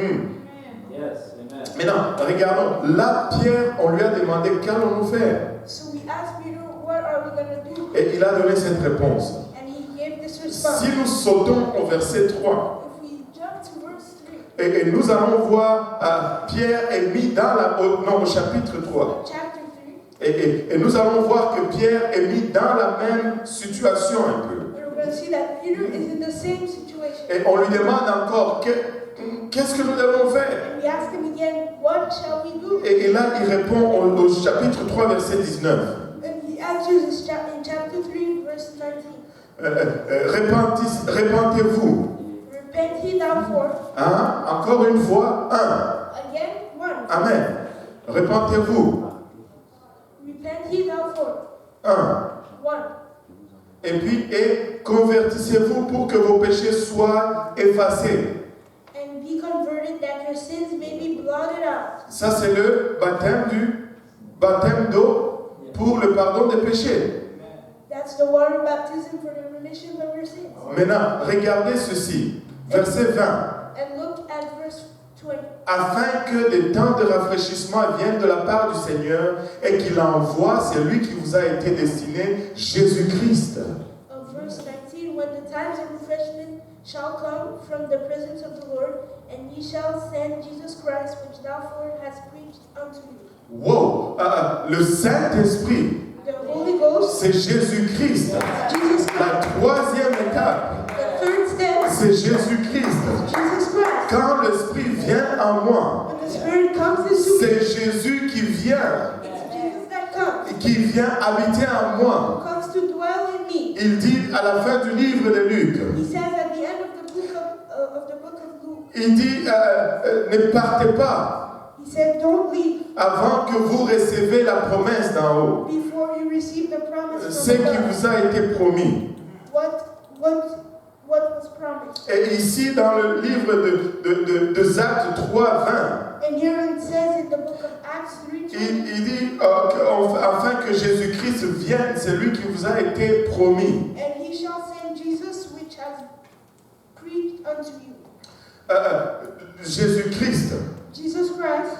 Yes, amen. Maintenant, regardons. Là, Pierre, on lui a demandé qu'allons-nous faire. So we asked Peter, what are we going to do? Et il a donné cette réponse. And he gave this response. Si nous sautons au verset 3, If we jump to verse 3, et nous allons voir Pierre est mis dans au chapitre 3. chapter 3, Et nous allons voir que Pierre est mis dans la même situation un peu. we're going to see that Peter is in the same situation. Et on lui demande encore, qu'est-ce que nous devons faire? And we ask him again, what shall we do? Et là, il répond au chapitre 3, verset 19. And he answers in chapter 3, verse 19. Répentez-vous. Repent ye therefore. Hein? Encore une fois, Again, one. Amen. Répentez-vous. Repent ye therefore. One. Et puis, et convertissez-vous pour que vos péchés soient effacés. And be converted that your sins may be blotted out. Ça, c'est le baptême d'eau pour le pardon des péchés. That's the water baptism for the remission of your sins. Maintenant, regardez ceci. Verset 20. And look at verse 20. Afin que des temps de rafraîchissement viennent de la part du Seigneur et qu'il envoie celui qui vous a été destiné, Jésus-Christ. Of verse 19, when the times of refreshment shall come from the presence of the Lord, and ye shall send Jesus Christ, which thou hast preached unto you. Wow! Le Saint-Esprit, The Holy Ghost, c'est Jésus-Christ. Jesus Christ. La troisième étape, The third step, c'est Jésus-Christ. Jesus Christ. Quand l'Esprit vient en moi, When the Spirit comes into me, c'est Jésus qui vient it's Jesus that comes, et qui vient habiter en who moi. comes to dwell in me. Il dit à la fin du livre de Luc, He says at the end of the book of Luke, il dit, ne partez pas he said, don't leave avant que vous recevez la promesse d'en haut. before you receive the promise Ce from qui God. vous a été promis. What was promised. Et ici, dans le livre de Actes 3, 20, And here it says in the book of Acts 3:20, il dit afin que Jésus-Christ vienne, c'est lui qui vous a été promis. and he shall send Jesus, which has preached unto you. Jésus-Christ, Jesus Christ,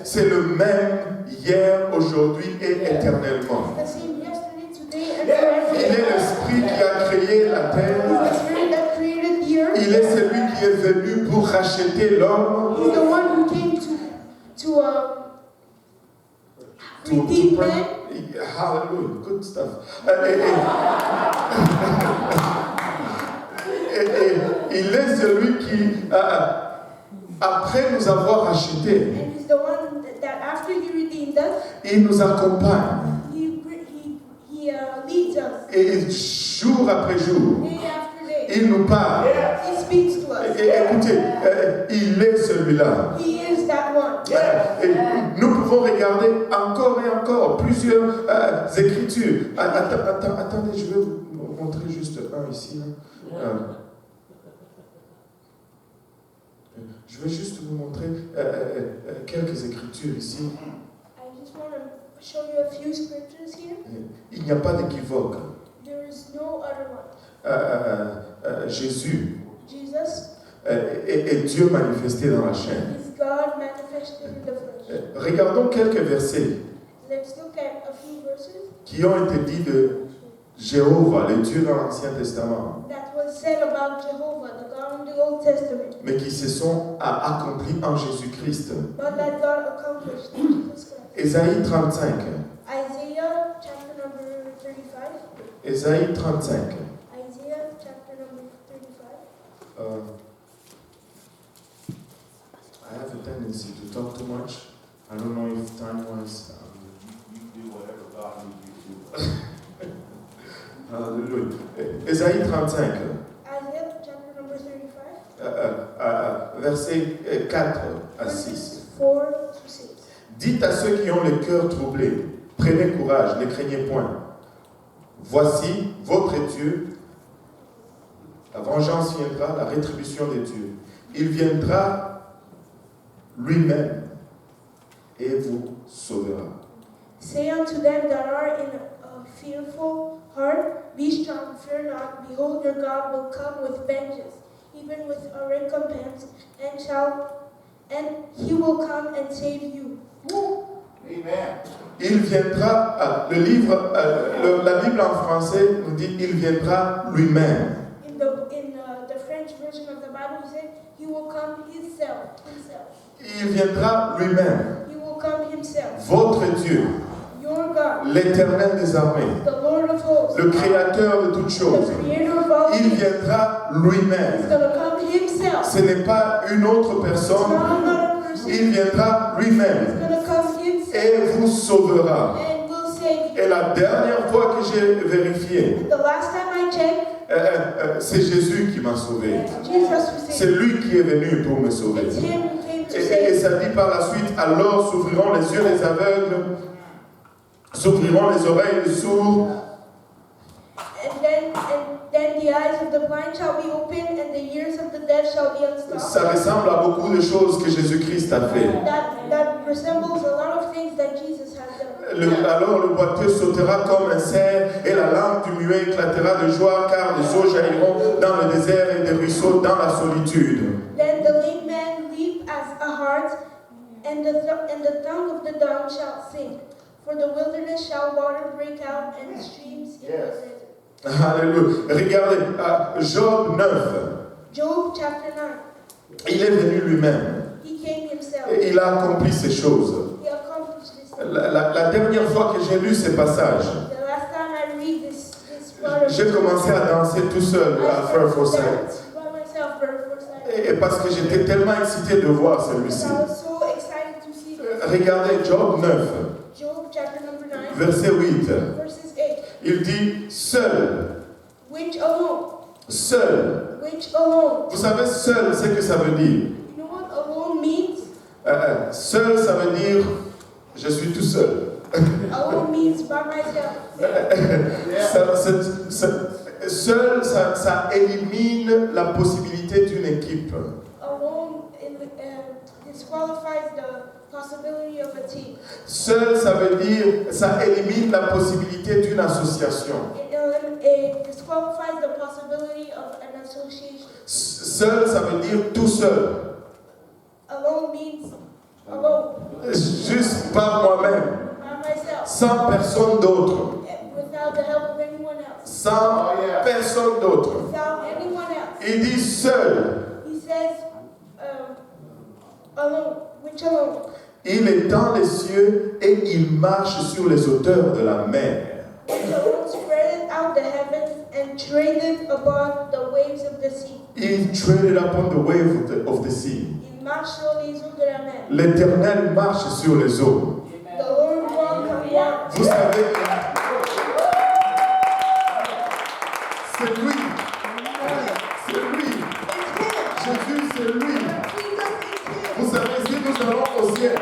c'est le même hier, aujourd'hui et éternellement. the same yesterday, today, and Il est forever. l'Esprit qui a créé la He's terre. the Spirit that created the earth. Il est celui qui est venu pour racheter l'homme. He's the one who came to redeem man. Hallelujah, good stuff. Il est celui qui, après nous avoir rachetés, And he's the one that after he redeemed us, il nous accompagne. he leads us Et jour après jour, day after day. il nous parle. He speaks to us. Et écoutez, il est celui-là. He is that one. Et nous pouvons regarder encore et encore plusieurs écritures. Attendez, je vais vous montrer juste un ici. Je vais juste vous montrer quelques écritures ici. I just want to show you a few scriptures here. Il n'y a pas d'équivoque. There is no other one. Jésus Jesus est Dieu manifesté dans la chair. is God manifested in the flesh. Regardons quelques versets Let's look at a few verses qui ont été dits de Jéhovah, le Dieu dans l'Ancien Testament, that was said about Jehovah, the God in the Old Testament, mais qui se sont accomplis en Jésus-Christ. but that God accomplished in Jesus Christ. Ésaïe 35. Isaiah chapter number 35. Ésaïe 35. Isaiah chapter number 35. I have a tendency to talk too much. I don't know if time-wise. You do whatever God needs you to do. Hallelujah. Ésaïe 35. Isaiah chapter number 35. Verset 4 à 6. Verses 4 to 6. Dites à ceux qui ont le cœur troublé, prenez courage, ne craignez point. Voici votre Dieu. La vengeance viendra, la rétribution des dieux. Il viendra lui-même et vous sauvera. Say unto them that are in a fearful heart, be strong, fear not. Behold, your God will come with vengeance, even with a recompense, and he will come and save you. Amen. Il viendra, la Bible en français nous dit, il viendra lui-même. In the French version of the Bible, he said, he will come himself. Il viendra lui-même. He will come himself. Votre Dieu, Your God, l'Éternel des armées, the Lord of hosts, le Créateur de toutes choses. the Creator of all Il things. viendra He's lui-même. going to come himself. Ce n'est pas une autre It's personne. not another person. Il viendra He's lui-même going to come himself et vous sauvera. and will save you. Et la dernière fois que j'ai vérifié, The last time I checked, C'est Jésus qui m'a sauvé. It's Jesus who C'est saved me. lui qui est venu pour me sauver. It's him who came to Et save ça dit par la suite, alors s'ouvriront les yeux des aveugles, s'ouvriront les oreilles des sourds. And then the eyes of the blind shall be opened, and the ears of the deaf shall be unstopped. Ça ressemble à beaucoup de choses que Jésus-Christ a fait. That resembles a lot of things that Jesus has done. Alors le boiteux sautera comme un cerf et la langue du muet éclatera de joie car les eaux jailliront dans le désert et des ruisseaux dans la solitude. Then the lame man leap as a hart, and the tongue of the dumb shall sing. For the wilderness shall water break out and streams in the desert. Alléluia. Regardez, Job 9, Job chapter 9. il est venu lui-même He came himself. et il a accompli ces choses. He accomplished this. La dernière fois que j'ai lu ces passages, The last time I read this part of j'ai commencé à danser tout seul à Fair Forsyth. by myself for Forsyth. Et parce que j'étais tellement excité de voir celui-ci. I was so excited to see this. Regardez Job 9, Job chapter number 9, verset 8. verses 8. Il dit seul, Which alone? seul. Which alone? Vous savez, seul, c'est ce que ça veut dire. You know what alone means? Seul, ça veut dire je suis tout seul. Alone means by myself. Seul, ça élimine la possibilité d'une équipe. Alone disqualifies the possibility of a team. Seul, ça veut dire, ça élimine la possibilité d'une association. It disqualifies the possibility of an association. Seul, ça veut dire tout seul. Alone means alone. Juste par moi-même. By myself. Sans personne d'autre. Without the help of anyone else. Sans personne d'autre. Without anyone else. Il dit seul. He says, alone. Which alone? Il étend les cieux et il marche sur les hauteurs de la mer. Which alone spreadeth out the heavens and tradeth upon the waves of the sea. Il traded upon the wave of the sea. Il marche sur les eaux de la mer. L'Éternel marche sur les eaux. The Lord walks on water. Vous savez, c'est lui. C'est lui. Jésus, c'est lui. Vous savez, si nous allons au ciel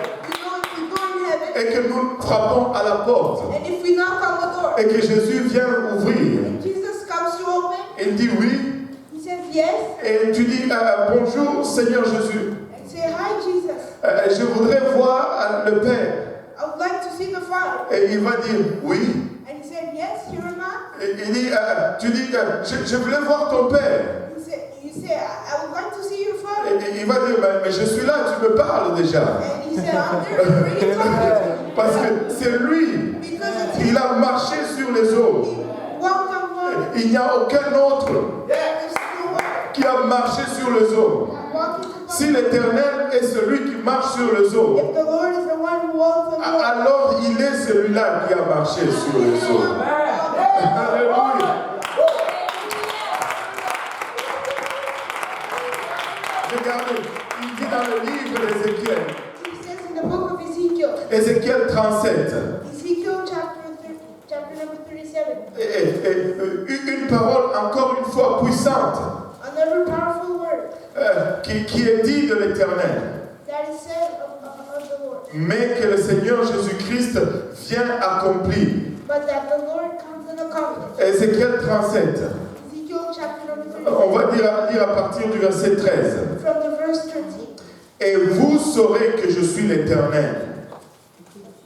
et que nous frappons à la porte And if we knock on the door, et que Jésus vient ouvrir, and Jesus comes to open, il dit oui. he says yes, Et tu dis bonjour Seigneur Jésus. and say hi Jesus. Je voudrais voir le Père. I would like to see the Father. Et il va dire oui. And he said yes, here am I. Et il dit, tu dis je voulais voir ton Père. You say I would like to see your Father. Et il va dire mais je suis là, tu me parles déjà. And he said I'm there, I'm already talking to you. Parce que c'est lui. Because it's him. Il a marché sur les eaux. He walked on water. Il n'y a aucun autre There's no one qui a marché sur les eaux. walking to water. Si l'Éternel est celui qui marche sur les eaux, If the Lord is the one who walks on water, alors il est celui-là qui a marché sur les eaux. Alléluia. Regardez, il dit dans le livre d'Ézéchiel, he says in the book of Ezekiel, Ézéchiel 37, Ezekiel chapter number 37, une parole encore une fois puissante another powerful word qui est dit de l'Éternel, that is said of the Lord, mais que le Seigneur Jésus-Christ vient accomplir. but that the Lord comes and accomplishes. Ézéchiel 37, Ezekiel chapter number on 37, va lire à partir du verset 13. from the verse 13. Et vous saurez que je suis l'Éternel.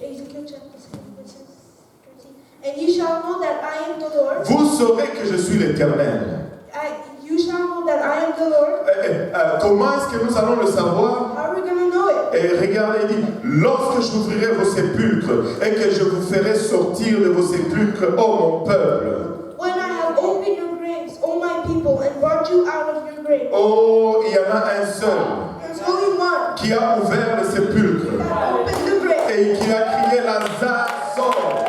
Ezekiel chapter 7, verses 13. And you shall know that I am the Lord. Vous saurez que je suis l'Éternel. You shall know that I am the Lord. Comment est-ce que nous allons le savoir? How are we going to know it? Et regardez, il dit, lorsque j'ouvrirai vos sépulcres et que je vous ferai sortir de vos sépulcres, ô mon peuple. When I have opened your graves, O my people, and brought you out of your graves. Oh, il y en a un seul There's only one qui a ouvert le sépulcre that opened the grave. et qui a crié Lazare sort.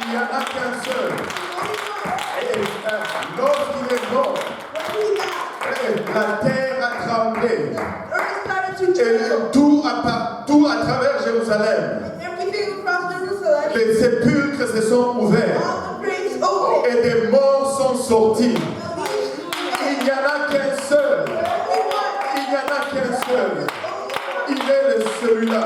Il n'y en a qu'un seul. Et lorsqu'il est mort, la terre a tremblé. Earth started to Et tremble. tout à travers Jérusalem, Everything across Jerusalem, les sépulcres se sont ouverts. all the graves opened. Et et des morts sont sortis. Il n'y en a qu'un seul. Il n'y en a qu'un seul. Il est celui-là.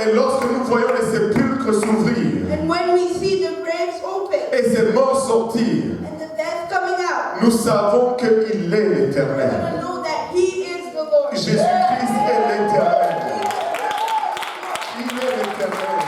Et lorsque nous voyons les sépulcres s'ouvrir And when we see the graves open et ces morts sortir, and the death coming out, nous savons qu'il est we're l'Éternel. going to know that He is the Lord. Jésus-Christ est l'Éternel. Il est l'Éternel.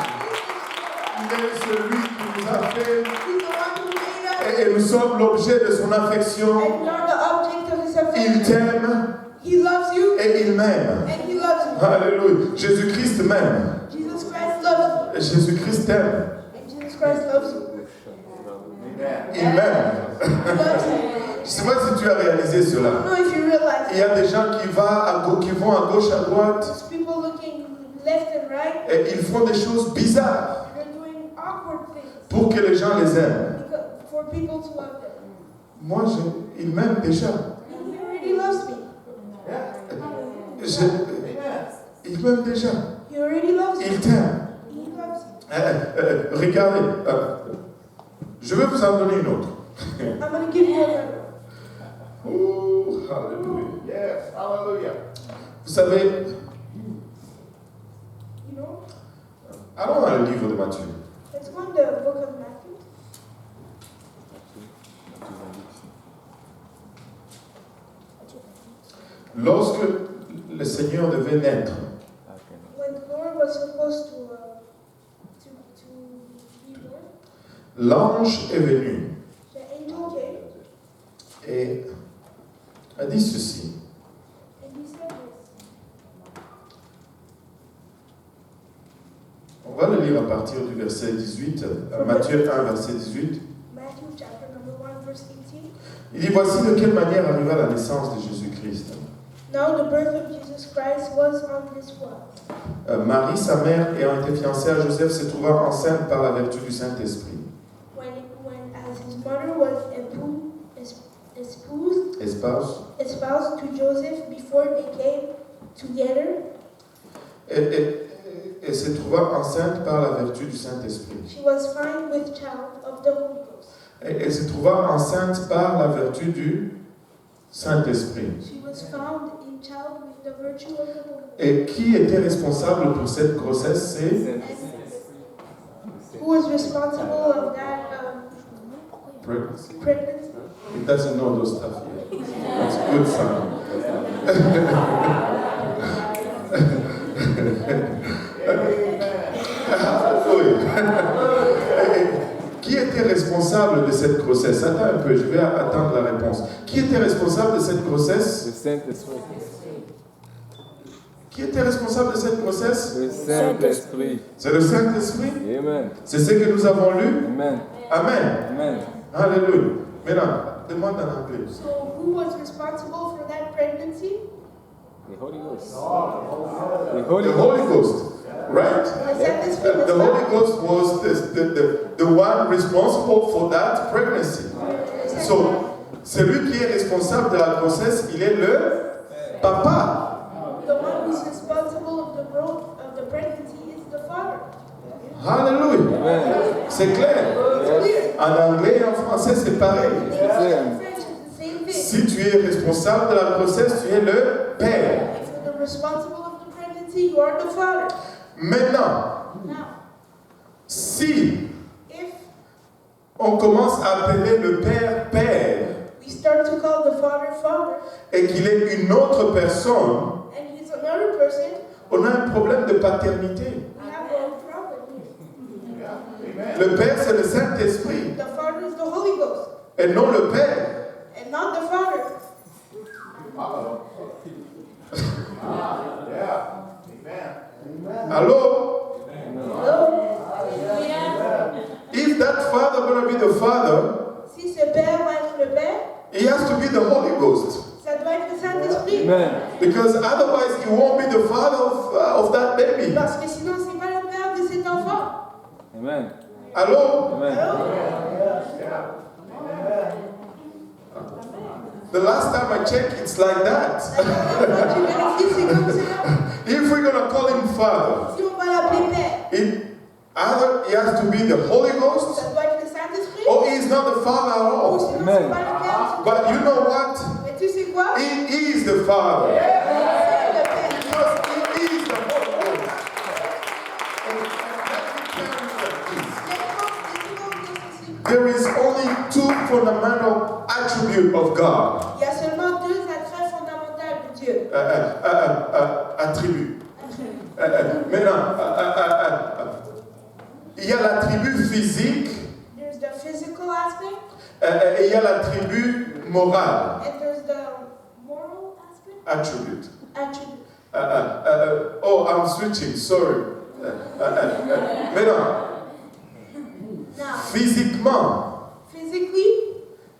Il est celui qui nous a fait He's the one who made us, et nous sommes l'objet de son affection. and we are the object of His Il affection. t'aime He loves you, et il m'aime. and He loves you. Alléluia. Jésus-Christ m'aime. Jesus Christ loves Et Jésus-Christ t'aime. you, and Jesus Christ loves you. Amen. Il m'aime. He loves you. Je ne sais pas si tu as réalisé I cela. don't know if you realize Il y a des gens qui vont à gauche, à droite, there's people looking left and right, et ils font des choses bizarres and they're doing awkward things pour que les gens les aiment. for people to love them. Moi, il m'aime déjà. And He already loves me. Il m'aime déjà. He already loves you. Il t'aime. He loves you. Regardez, je vais vous en donner une autre. I'm going to give you another. Oh, hallelujah. Yes. Hallelujah. Vous savez, You know, allons dans le livre de Matthieu. let's go in the book of Matthew. Lorsque le Seigneur devait naître, When the Lord was supposed to be born, l'ange est venu the angel came et a dit ceci. and he said this. On va le lire à partir du verset 18, Matthieu 1, verset 18. Matthew chapter number 1, verse 18. Il dit, voici de quelle manière arriva la naissance de Jésus-Christ. Now the birth of Jesus Christ was on this one. Marie, sa mère, ayant été fiancée à Joseph, se trouva enceinte par la vertu du Saint-Esprit. When as his mother was espoused to Joseph before they came together, Et se trouva enceinte par la vertu du Saint-Esprit. she was found with child of the Holy Ghost. Et elle se trouva enceinte par la vertu du Saint-Esprit. She was found in child with the virtue of the Holy Ghost. Et qui était responsable pour cette grossesse? C'est Who was responsible of that pregnancy. pregnancy? He doesn't know those stuff yet. That's a good sign. Qui était responsable de cette grossesse? Attends un peu, je vais attendre la réponse. Qui était responsable de cette grossesse? Le Saint-Esprit. Qui était responsable de cette grossesse? Le Saint-Esprit. C'est le Saint-Esprit? Amen. C'est ce que nous avons lu? Amen. Amen. Amen. Alléluia. Maintenant, demande en anglais. So who was responsible for that pregnancy? The Holy Ghost. The Holy The Ghost. Holy Ghost, right? The Saint-Esprit. The Holy Ghost was the one responsible for that pregnancy. So, celui qui est responsable de la grossesse, il est le papa. The one who's responsible of the growth of the pregnancy is the father. Hallelujah. Amen. C'est clair. Clear. En anglais et en français, c'est pareil. In English and French, it's the same thing. Si tu es responsable de la grossesse, tu es le père. If you're the responsible of the pregnancy, you are the father. Maintenant, Now, si if on commence à appeler le père père we start to call the father father, et qu'il est une autre personne, and he's another person, on a un problème de paternité. we have a problem here. Amen. Le père, c'est le Saint-Esprit The father is the Holy Ghost, et non le père. and not the father. Yeah. Amen. Allô? Hello? If that father going to be the father, Si ce père va être le père, he has to be the Holy Ghost. ça doit être le Saint-Esprit. Amen. Because otherwise, he won't be the father of that baby. Parce que sinon, c'est pas le père de cet enfant. Amen. Allô? Amen. The last time I checked, it's like that. Tu vérifies, c'est comme ça. If we're going to call him father, Si on va l'appeler père, either he has to be the Holy Ghost ça doit être le Saint-Esprit the Father at Ou all. sinon, Amen. c'est pas le Père. But you know what? Mais tu sais quoi? He is the Father. C'est le Père. Because He is the Holy Ghost. And let me tell you like this. There is only two fundamental attributes of God. Il y a seulement deux attraits fondamentaux de Dieu. Attribut. Maintenant, il y a l'attribut physique There's the physical aspect et il y a l'attribut moral. and there's the moral aspect. Attribute. Attribute. Oh, I'm switching, sorry. Maintenant, Now, physiquement, physically,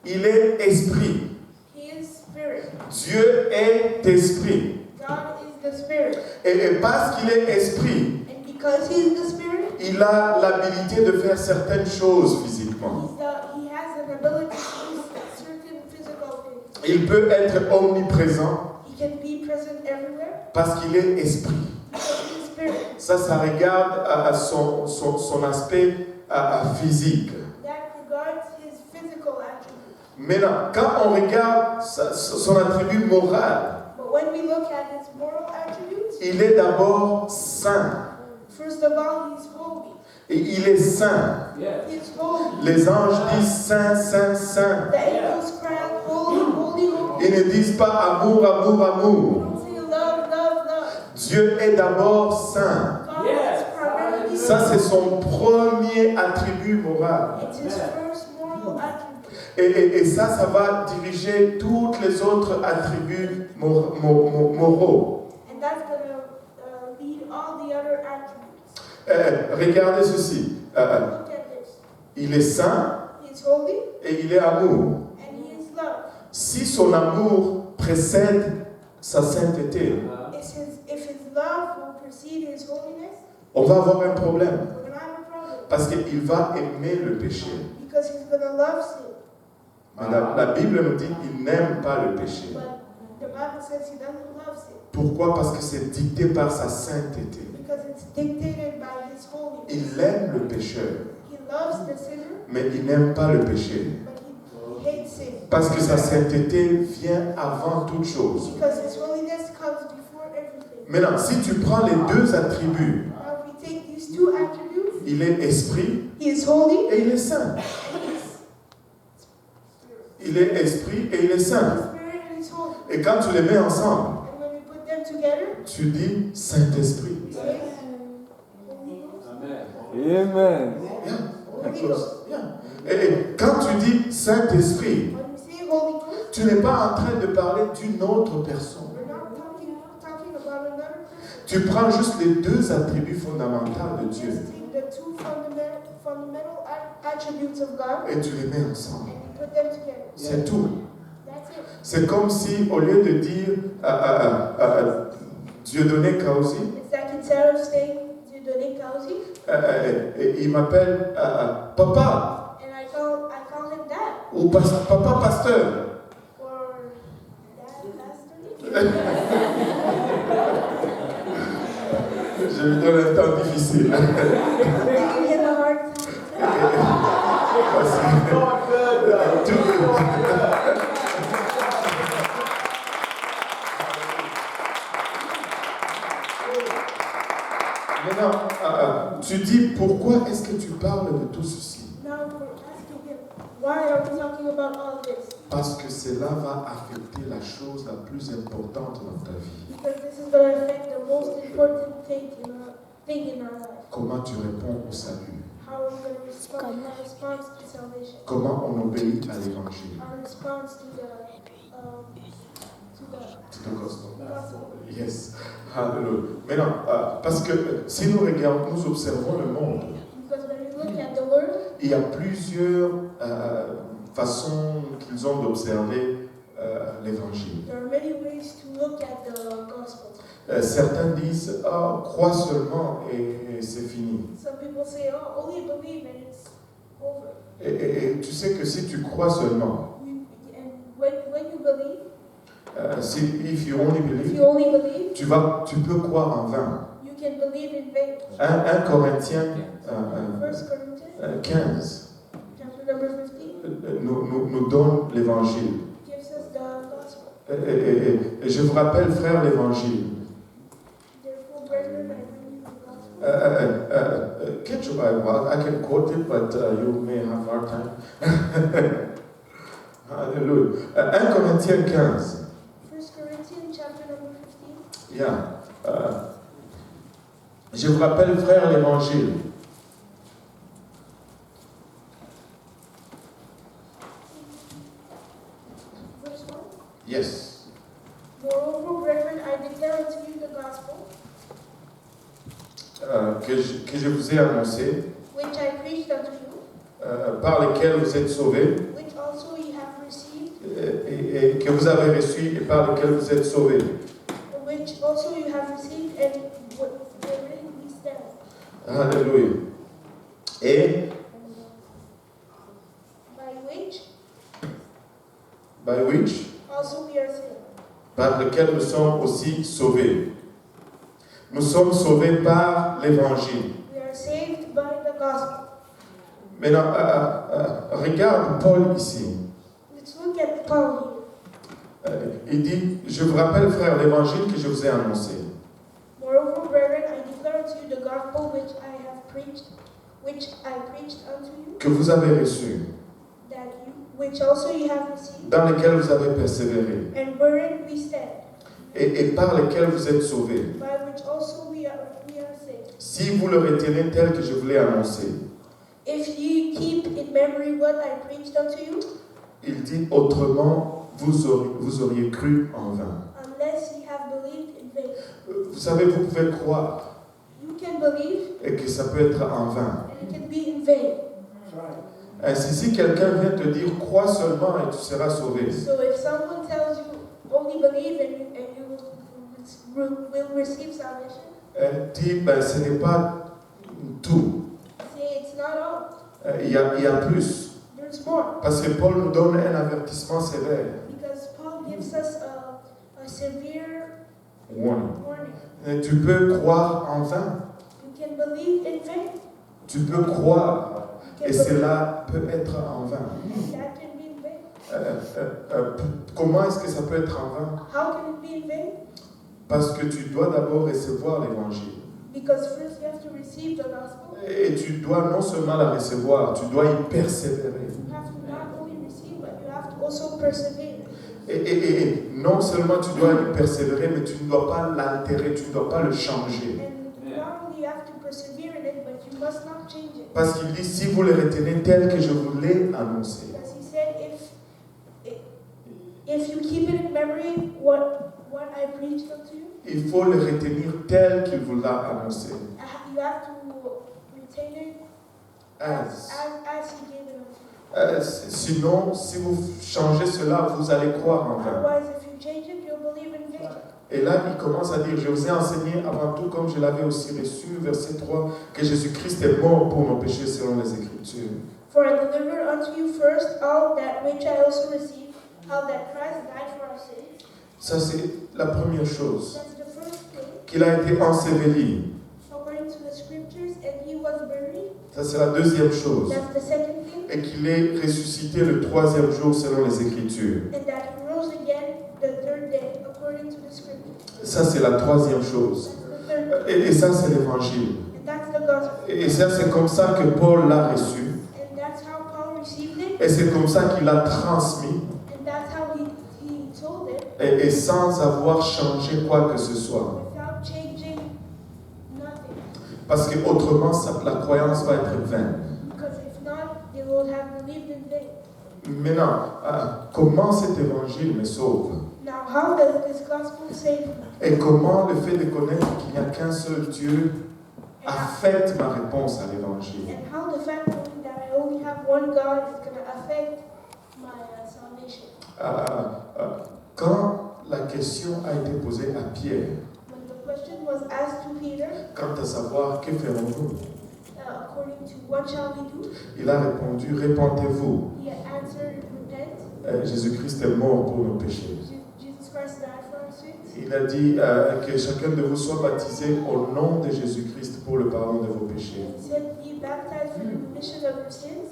il est esprit. he is spirit. Dieu est esprit. God is the spirit. Et parce qu'il est esprit, And because he is the spirit, il a l'habilité de faire certaines choses physiquement. he has an ability to do certain physical things. Il peut être omniprésent He can be present everywhere parce qu'il est esprit. because he is spirit. Ça regarde à son aspect physique. That regards his physical attributes. Maintenant, quand on regarde son attribut moral, But when we look at his moral attributes, il est d'abord saint. first of all, he's holy. Et il est saint. He's holy. Les anges disent saint, saint, saint. The angels cry out, holy, holy, holy. Ils ne disent pas amour, amour, amour. Don't say love, love, love. Dieu est d'abord saint. God is primarily Ça, c'est son premier attribut moral. It's his first moral attribute. Et ça va diriger tous les autres attributs moraux. And that's going to lead all the other attributes. Regardez ceci. Look at this. Il est saint He's holy et il est amour. and he is love. Si son amour précède sa sainteté, If his love will precede his holiness, on va avoir un problème. we're going to have a problem. Parce qu'il va aimer le péché. Because he's going to love sin. Mais la Bible nous dit qu'il n'aime pas le péché. But the Bible says he doesn't love sin. Pourquoi? Parce que c'est dicté par sa sainteté. Because it's dictated by his holiness. Il aime le pécheur, He loves the sinner, mais il n'aime pas le péché. but he hates sin. Parce que sa sainteté vient avant toute chose. Because his holiness comes before everything. Maintenant, si tu prends les deux attributs, Now, if we take these two attributes, il est esprit he is holy et il est saint. and he is Il est esprit et il est saint. spirit and he's holy. Et quand tu les mets ensemble, And when we put them together, tu dis Saint-Esprit. we say Holy Ghost. Amen. Yeah. Holy Ghost. Yeah. Et quand tu dis Saint-Esprit, When we say Holy Ghost, tu n'es pas en train de parler d'une autre personne. we're not talking about another person. Tu prends juste les deux attributs fondamentaux de Dieu Just take the two fundamental attributes of God et tu les mets ensemble. and you put them together. C'est tout. That's it. C'est comme si, au lieu de dire Dieudonné Kausi, It's like instead of saying Dieudonné Kausi, il m'appelle Papa and I call him Dad ou Papa Pasteur. or Dad Pastor. Je lui donne un temps difficile. Give him a hard Maintenant, tu dis pourquoi est-ce que tu parles de tout ceci? Now we're asking him, why are we talking about all this? Parce que cela va affecter la chose la plus importante dans ta vie. Because this is going to affect the most important thing in our life. Comment tu réponds au salut? How are we going to respond? Our response to salvation. Comment on obéit à l'évangile? Our response to the To the gospel. gospel. Yes. Hallelujah. Maintenant, parce que si nous regardons, nous observons le monde, Because when we look at the world, il y a plusieurs façons qu'ils ont d'observer l'évangile. there are many ways to look at the gospel. Certains disent, crois seulement et c'est fini. Some people say, oh, only believe and it's over. Et tu sais que si tu crois seulement, And when you believe, if you only if believe, you only believe, tu peux croire en vain. you can believe in vain. 1 Corinthiens 1 Corinthians 15. chapter number 15. nous donne l'évangile. gives us the gospel. Et je vous rappelle, frère, l'évangile. Therefore, brethren, I bring you the gospel. Get your Bible. I can quote it, but you may have a hard time. Hallelujah. 1 Corinthiens 15. 1 Corinthians chapter number 15. Yeah. Je vous rappelle, frère, l'évangile. Verse 1. Yes. Moreover, brethren, I declare unto you the gospel, Que je vous ai annoncé, which I preached unto you, par lesquels vous êtes sauvés, which also ye have received, et que vous avez reçu et par lesquels vous êtes sauvés. which also you have received, and wherein we stand. Alléluia. Et By which by which, also we are saved. par lequel nous sommes aussi sauvés. Nous sommes sauvés par l'évangile. We are saved by the gospel. Maintenant, regarde Paul ici. Let's look at Paul here. Il dit, je vous rappelle, frère, l'évangile que je vous ai annoncé. Moreover, brethren, I declare unto you the gospel which I preached unto you, Que vous avez reçu, which also you have received, dans lequel vous avez persévéré, and wherein we stand, et par lequel vous êtes sauvés. by which also we are saved. Si vous le retenez tel que je vous l'ai annoncé, If ye keep in memory what I preached unto you, il dit autrement, vous auriez cru en vain. unless ye have believed in vain. Vous savez, vous pouvez croire You can believe, et que ça peut être en vain. and it can be in vain. Ainsi, si quelqu'un vient te dire crois seulement et tu seras sauvé, So if someone tells you only believe and you will receive salvation, dit ben, ce n'est pas tout. say it's not all. Il y a plus. There's more. Parce que Paul nous donne un avertissement sévère. Because Paul gives us a severe Warning. warning. Et tu peux croire en vain. You can believe in vain. Tu peux croire You et can believe. cela peut être en vain. That can be in vain. Comment est-ce que ça peut être en vain? How can it be in vain? Parce que tu dois d'abord recevoir l'évangile. Because first you have to receive the gospel. Et tu dois non seulement la recevoir, tu dois y persévérer. You have to not only receive, but you have to also persevere. Et non seulement tu dois y persévérer, mais tu ne dois pas l'altérer, tu ne dois pas le changer. And not only you have to persevere in it, but you must not change it. Parce qu'il dit, si vous le retenez tel que je vous l'ai annoncé. Because he said, if you keep it in memory, what I preached unto you, Il faut le retenir tel qu'il vous l'a annoncé. you have to retain it As. as he gave it unto you. Sinon, si vous changez cela, vous allez croire en vain. Otherwise, if you change it, you'll believe in vain. Et là, il commence à dire, je vous ai enseigné avant tout, comme je l'avais aussi reçu, verset 3, que Jésus-Christ est mort pour nos péchés selon les Écritures. For I delivered unto you first all that which I also received, how that Christ died for our sins. Ça, c'est la première chose. That's the first thing, Qu'il a été enseveli. according to the scriptures, and he was buried. Ça, c'est la deuxième chose. That's the second thing, Et qu'il est ressuscité le troisième jour selon les Écritures. and that he rose again the third day, according to the scriptures. Ça, c'est la troisième chose. That's the third thing, Et ça, c'est l'évangile. and that's the gospel. Et ça, c'est comme ça que Paul l'a reçu. And that's how Paul received it, Et c'est comme ça qu'il l'a transmis. and that's how he told it, Et sans avoir changé quoi que ce soit. without changing nothing. Parce que autrement, la croyance va être vaine. Because if not, they will have believed in vain. Maintenant, comment cet évangile me sauve? Now, how does this gospel save me? Et comment le fait de connaître qu'il n'y a qu'un seul Dieu And affecte ma réponse à l'évangile? how the fact knowing that I only have one God is going to affect my salvation. Quand la question a été posée à Pierre, When the question was asked to Peter, quant à savoir que ferons-nous, according to what shall we do, il a répondu, répentez-vous. he answered, repent. Jésus-Christ est mort pour nos péchés. Jesus Christ died for our sins. Il a dit que chacun de vous soit baptisé au nom de Jésus-Christ pour le pardon de vos péchés. He said, be baptized for the remission of your sins.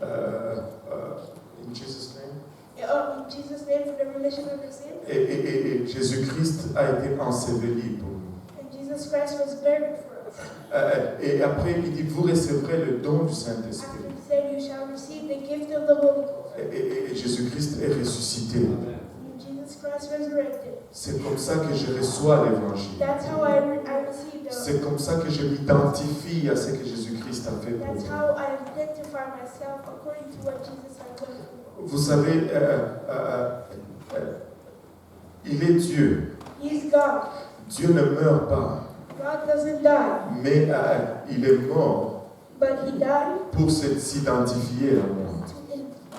In Jesus' name. In Jesus' name for the remission of your sins. Et Jésus-Christ a été enseveli pour nous. And Jesus Christ was buried for us. Et après, il dit, vous recevrez le don du After Saint-Esprit. he said, you shall receive the gift of the Holy Ghost. Et Jésus-Christ est ressuscité. And Jesus Christ resurrected. C'est comme ça que je reçois l'évangile. That's how I received the C'est comme ça que je m'identifie à ce que Jésus-Christ a fait pour That's moi. how I identify myself according to what Jesus has done for me. Vous savez, il est Dieu. He's God. Dieu ne meurt pas, God doesn't die, mais il est mort but he died pour s'identifier à moi.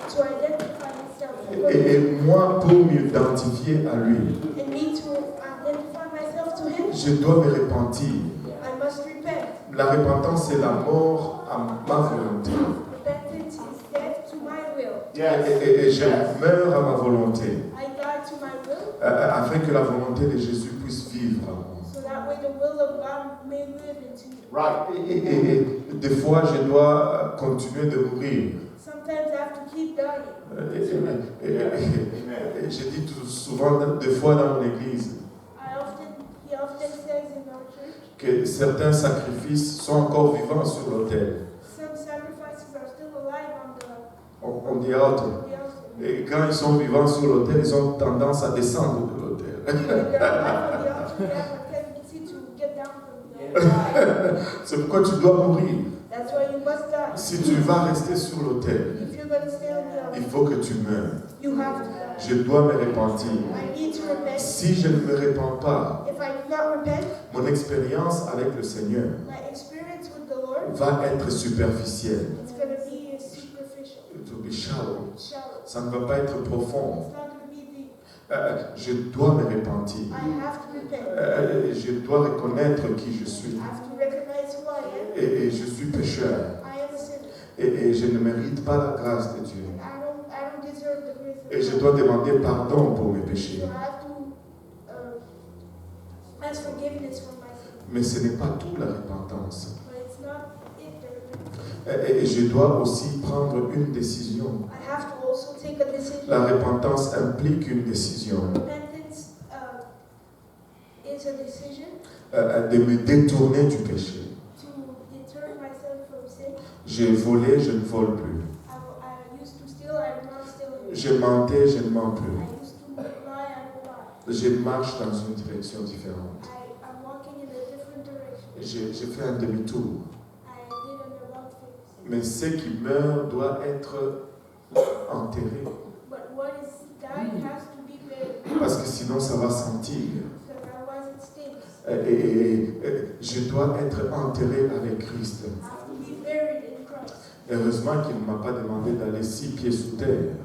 to identify himself. Et moi, pour m'identifier à lui, And me to identify myself to him, je dois me repentir. I must repent. La repentance, c'est la mort à ma volonté. Repentance is death to my will. Et je meurs à ma volonté, I die to my will, afin que la volonté de Jésus puisse vivre en moi. so that way the will of God may live into me. Right. Et des fois, je dois continuer de mourir. Sometimes I have to keep dying. Et je dis souvent, des fois dans mon église, He often says in our church, que certains sacrifices sont encore vivants sur l'autel. some sacrifices are still alive On dit altar. on the altar. Et quand ils sont vivants sur l'autel, ils ont tendance à descendre de l'autel. When they're alive on the altar, they have a tendency to get down from the altar. C'est pourquoi tu dois mourir. That's why you must die. Si tu vas rester sur l'autel, If you're going to stay on the il altar, faut que tu meurs. you have to die. Je dois me repentir. I need to repent. Si je ne me repens pas, If I do not repent, mon expérience avec le Seigneur my experience with the Lord, va être superficielle. it's going to be superficial, It will be shallow. shallow. Ça ne va pas être profond. It's not going to be deep. Je dois me repentir. I have to repent. Je dois reconnaître qui je suis. I have to recognize who I am. Et je suis pécheur. I am a sinner. Et je ne mérite pas la grâce de Dieu. And I don't deserve the grace of Et je God. dois demander pardon pour mes péchés. So I have to ask forgiveness for my sin. Mais ce n'est pas tout la repentance. But it's not it, the repentance. Et je dois aussi prendre une décision. I have to also take a decision. La repentance implique une décision. Repentance is a decision De me détourner du péché. to deter myself from sin. J'ai volé, je ne vole plus. I used to steal, I do not steal anymore. J'ai menté, je ne mens plus. I used to lie, I don't lie. Je marche dans une direction différente. I'm walking in a different direction. J'ai fait un demi-tour. I did an about things. Mais ce qui meurt doit être enterré. But what is dying has to be buried. Parce que sinon, ça va sentir. Because otherwise it stinks. Et je dois être enterré avec Christ. I have to be buried in Christ. Heureusement qu'il ne m'a pas demandé d'aller 6 pieds sous terre.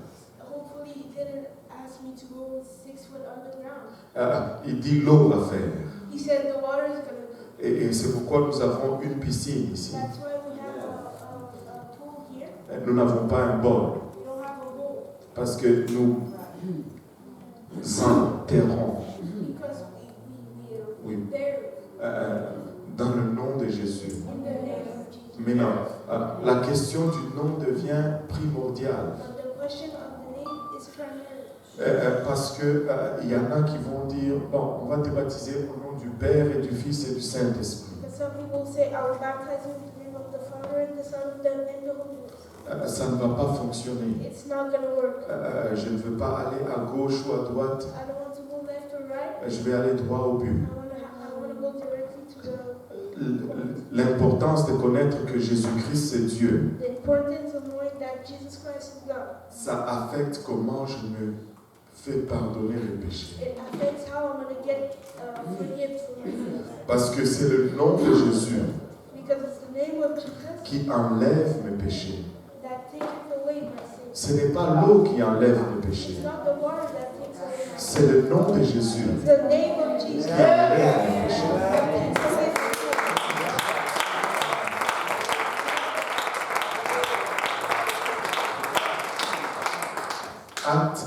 Hopefully he didn't ask me to go 6 foot underground. Il dit l'eau à faire. He said the water is going to do. Et c'est pourquoi nous avons une piscine ici. That's why we have a pool here. Nous n'avons pas un bol. We don't have a bowl. Parce que nous enterrons Because we Oui. bury dans le nom de Jésus. in the name of Jesus. Maintenant, la question du nom devient primordiale. But the question of the name is primary. Parce que il y en a qui vont dire, bon, on va te baptiser au nom du Père et du Fils et du Saint-Esprit. Because some people say, I will baptize you in the name of the Father and the Son and the Holy Ghost. Ça ne va pas fonctionner. It's not going to work. Je ne veux pas aller à gauche ou à droite. I don't want to go left or right. Je vais aller droit au but. I want to go directly to the L'importance de connaître que Jésus-Christ c'est Dieu, importance of knowing that Jesus Christ is God. ça affecte comment je me fais pardonner les péchés. It affects how I'm going to get forgiven for my sins. Parce que c'est le nom de Jésus Because it's the name of Jesus qui enlève mes péchés. that taketh away my sins. Ce n'est pas l'eau qui enlève mes péchés. It's not the water that takes away my sins. C'est le nom de Jésus It's the name of Jesus qui enlève mes péchés. that takes away my sins. Acte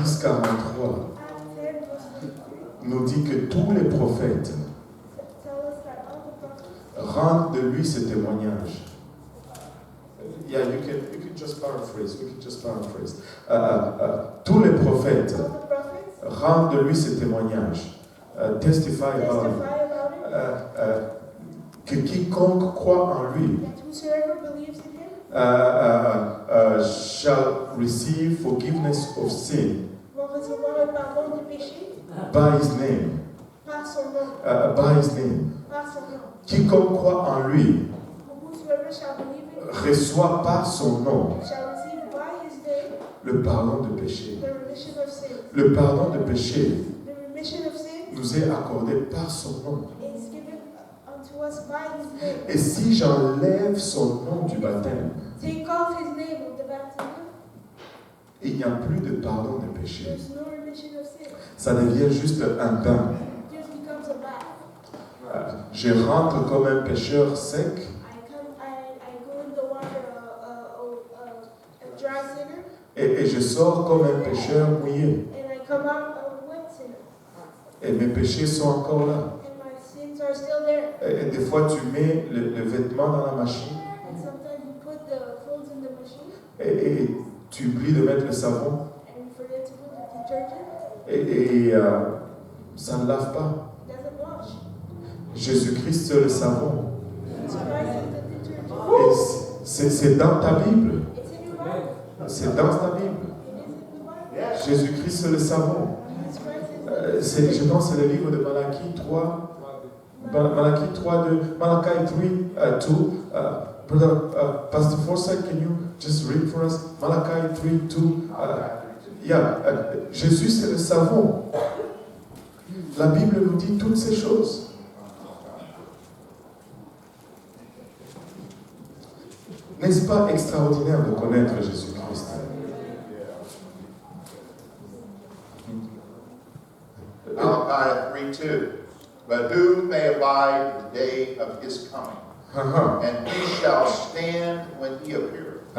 10, 43 Acts 10 verse 53 nous dit que tous les prophètes tell us that all the prophets rendent de lui ce témoignage. Yeah, you can just paraphrase. We can just paraphrase. Tous les prophètes All the prophets rendent de lui ces témoignages. Testify about him. testify about him, Que quiconque croit en lui that whosoever believes in him shall receive forgiveness of sin vont recevoir le pardon des péchés by his name. par son nom. By his name. Par son nom. Quiconque croit en lui Whosoever shall believe in him reçoit par son nom shall receive by his name le pardon de péché. the remission of sin. Le pardon de péché The remission of sin nous est accordé par son nom. is given unto us by his name. Et si j'enlève son nom du baptême, Take off his name of the baptism, il n'y a plus de pardon de péché. there's no remission of sin. Ça devient juste un bain. It just becomes a bath. Je rentre comme un pécheur sec I go in the water a dry sinner, et je sors comme un pécheur mouillé. and I come out a wet sinner. Et mes péchés sont encore là. And my sins are still there. Et des fois, tu mets le vêtement dans la machine And sometimes you put the clothes in the machine et tu oublies de mettre le savon and you forget to put the detergent. et ça ne lave pas. It doesn't wash. Jésus-Christ, c'est le savon. Jesus Christ is the detergent. Et c'est dans ta Bible. It's in your Bible. C'est dans ta Bible. It is in the Bible. Jésus-Christ, c'est le savon. Jesus Christ is Je pense que c'est le livre de Malachie 3. Malachi 3, Malachi 3, 2. Brother Pastor Forsyth, can you just read for us? Malachi 3, 2. Jésus, c'est le savon. La Bible nous dit toutes ces choses. N'est-ce pas extraordinaire de connaître Jésus-Christ? Malachi 3:2. But who may abide the day of his coming? And he shall stand when he appeareth.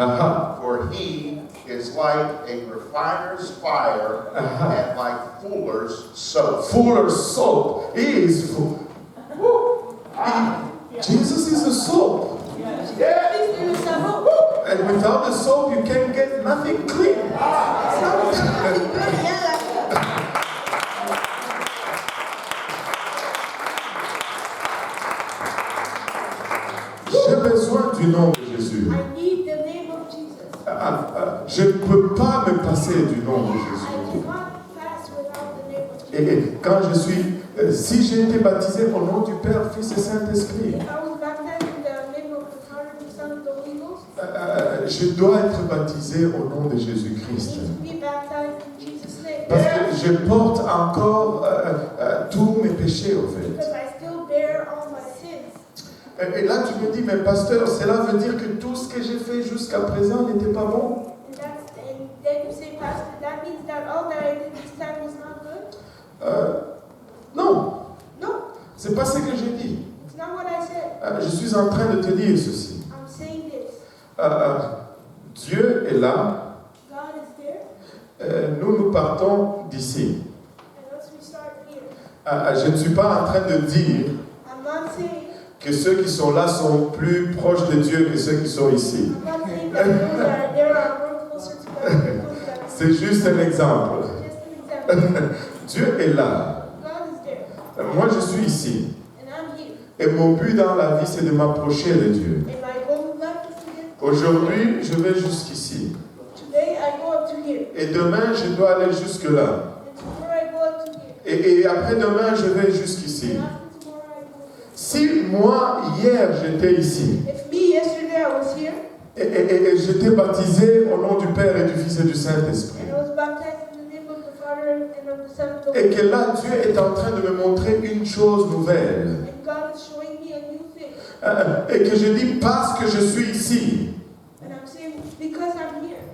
For he is like a refiner's fire and like fuller's soap. Fuller's soap. He is full. Jesus is the soap. le savon. And without the soap, you can get nothing clean. Sans le savon, il ne peut rien laver. J'ai besoin du nom de Jésus. I need the name of Jesus. Je ne peux pas me passer du nom de I Jésus. cannot pass without the name of Jesus. Et quand je suis, si j'ai été baptisé au nom du Père, Fils et Saint-Esprit, If I was baptized in the name of the Father, the Son, and the Holy Ghost, je dois être baptisé au nom de I Jésus-Christ. need to be baptized in Jesus' name. Parce que je porte encore tous mes péchés, au fait. Because I still bear all my sins. Et là, tu me dis, mais pasteur, cela veut dire que tout ce que j'ai fait jusqu'à présent n'était pas bon? And then you say, Pastor, that means that all that I did this time was not good? Non, No, c'est pas ce que j'ai dit. it's not what I said. Je suis en train de te dire ceci. I'm saying this. Dieu est là. God is there, Nous partons d'ici. and once we start here, Je ne suis pas en train de dire I'm not saying que ceux qui sont là sont plus proches de Dieu que ceux qui sont ici. I'm not saying that those that are there are more closer to God than those that are C'est juste un exemple. just an example. Dieu est là. God is there, Moi, je suis ici. and I'm here. Et mon but dans la vie, c'est de m'approcher de Dieu. And my goal in life is to get Aujourd'hui, je vais jusqu'ici. today I go up to here, Et demain, je dois aller jusque-là. and tomorrow I go up to here, Et après-demain, je vais jusqu'ici. and after tomorrow I go here. Si moi, hier, j'étais ici, If me yesterday I was here, et j'étais baptisé au nom du Père et du Fils et du Saint-Esprit, and I was baptized in the name of the Father and of the Son and of the et Holy que là, Dieu est en train de me montrer une chose nouvelle, and God is showing me a new thing, et que je dis parce que je suis ici, and I'm saying because I'm here,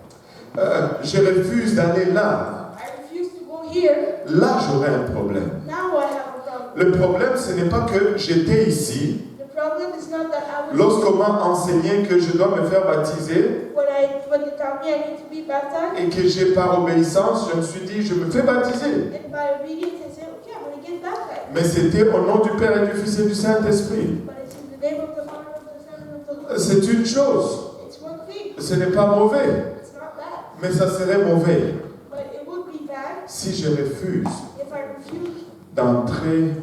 je refuse d'aller là. I refuse to go here. Là, j'aurai un problème. Now I have a problem. Le problème, ce n'est pas que j'étais ici, The problem is not that I was lorsqu'on m'a enseigné que je dois me faire baptiser, when they told me I need to be baptized, et que j'ai par obéissance, je me suis dit, je me fais baptiser. and by obedience I said, okay, I'm going to get baptized. Mais c'était au nom du Père et du Fils et du Saint-Esprit. But it's in the name of the Father, of the Son, and of the Holy Ghost. C'est une chose. It's one thing. Ce n'est pas mauvais, It's not bad. mais ça serait mauvais But it would be bad si je refuse if I refuse d'entrer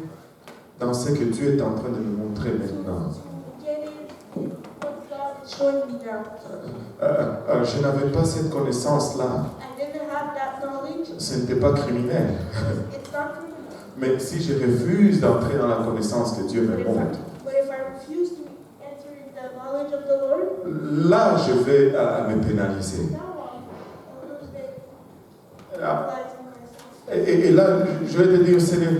dans ce que Dieu est en train de me montrer maintenant. to get in what God is showing me now. Je n'avais pas cette connaissance-là. I didn't have that knowledge. Ce n'était pas criminel. It's not criminal. Mais si je refuse d'entrer dans la connaissance que Dieu me montre, But if I refuse to enter in the knowledge of the Lord, là, je vais me pénaliser. now I'll lose the Ah, lies in myself. Et là, je vais te dire, Seigneur,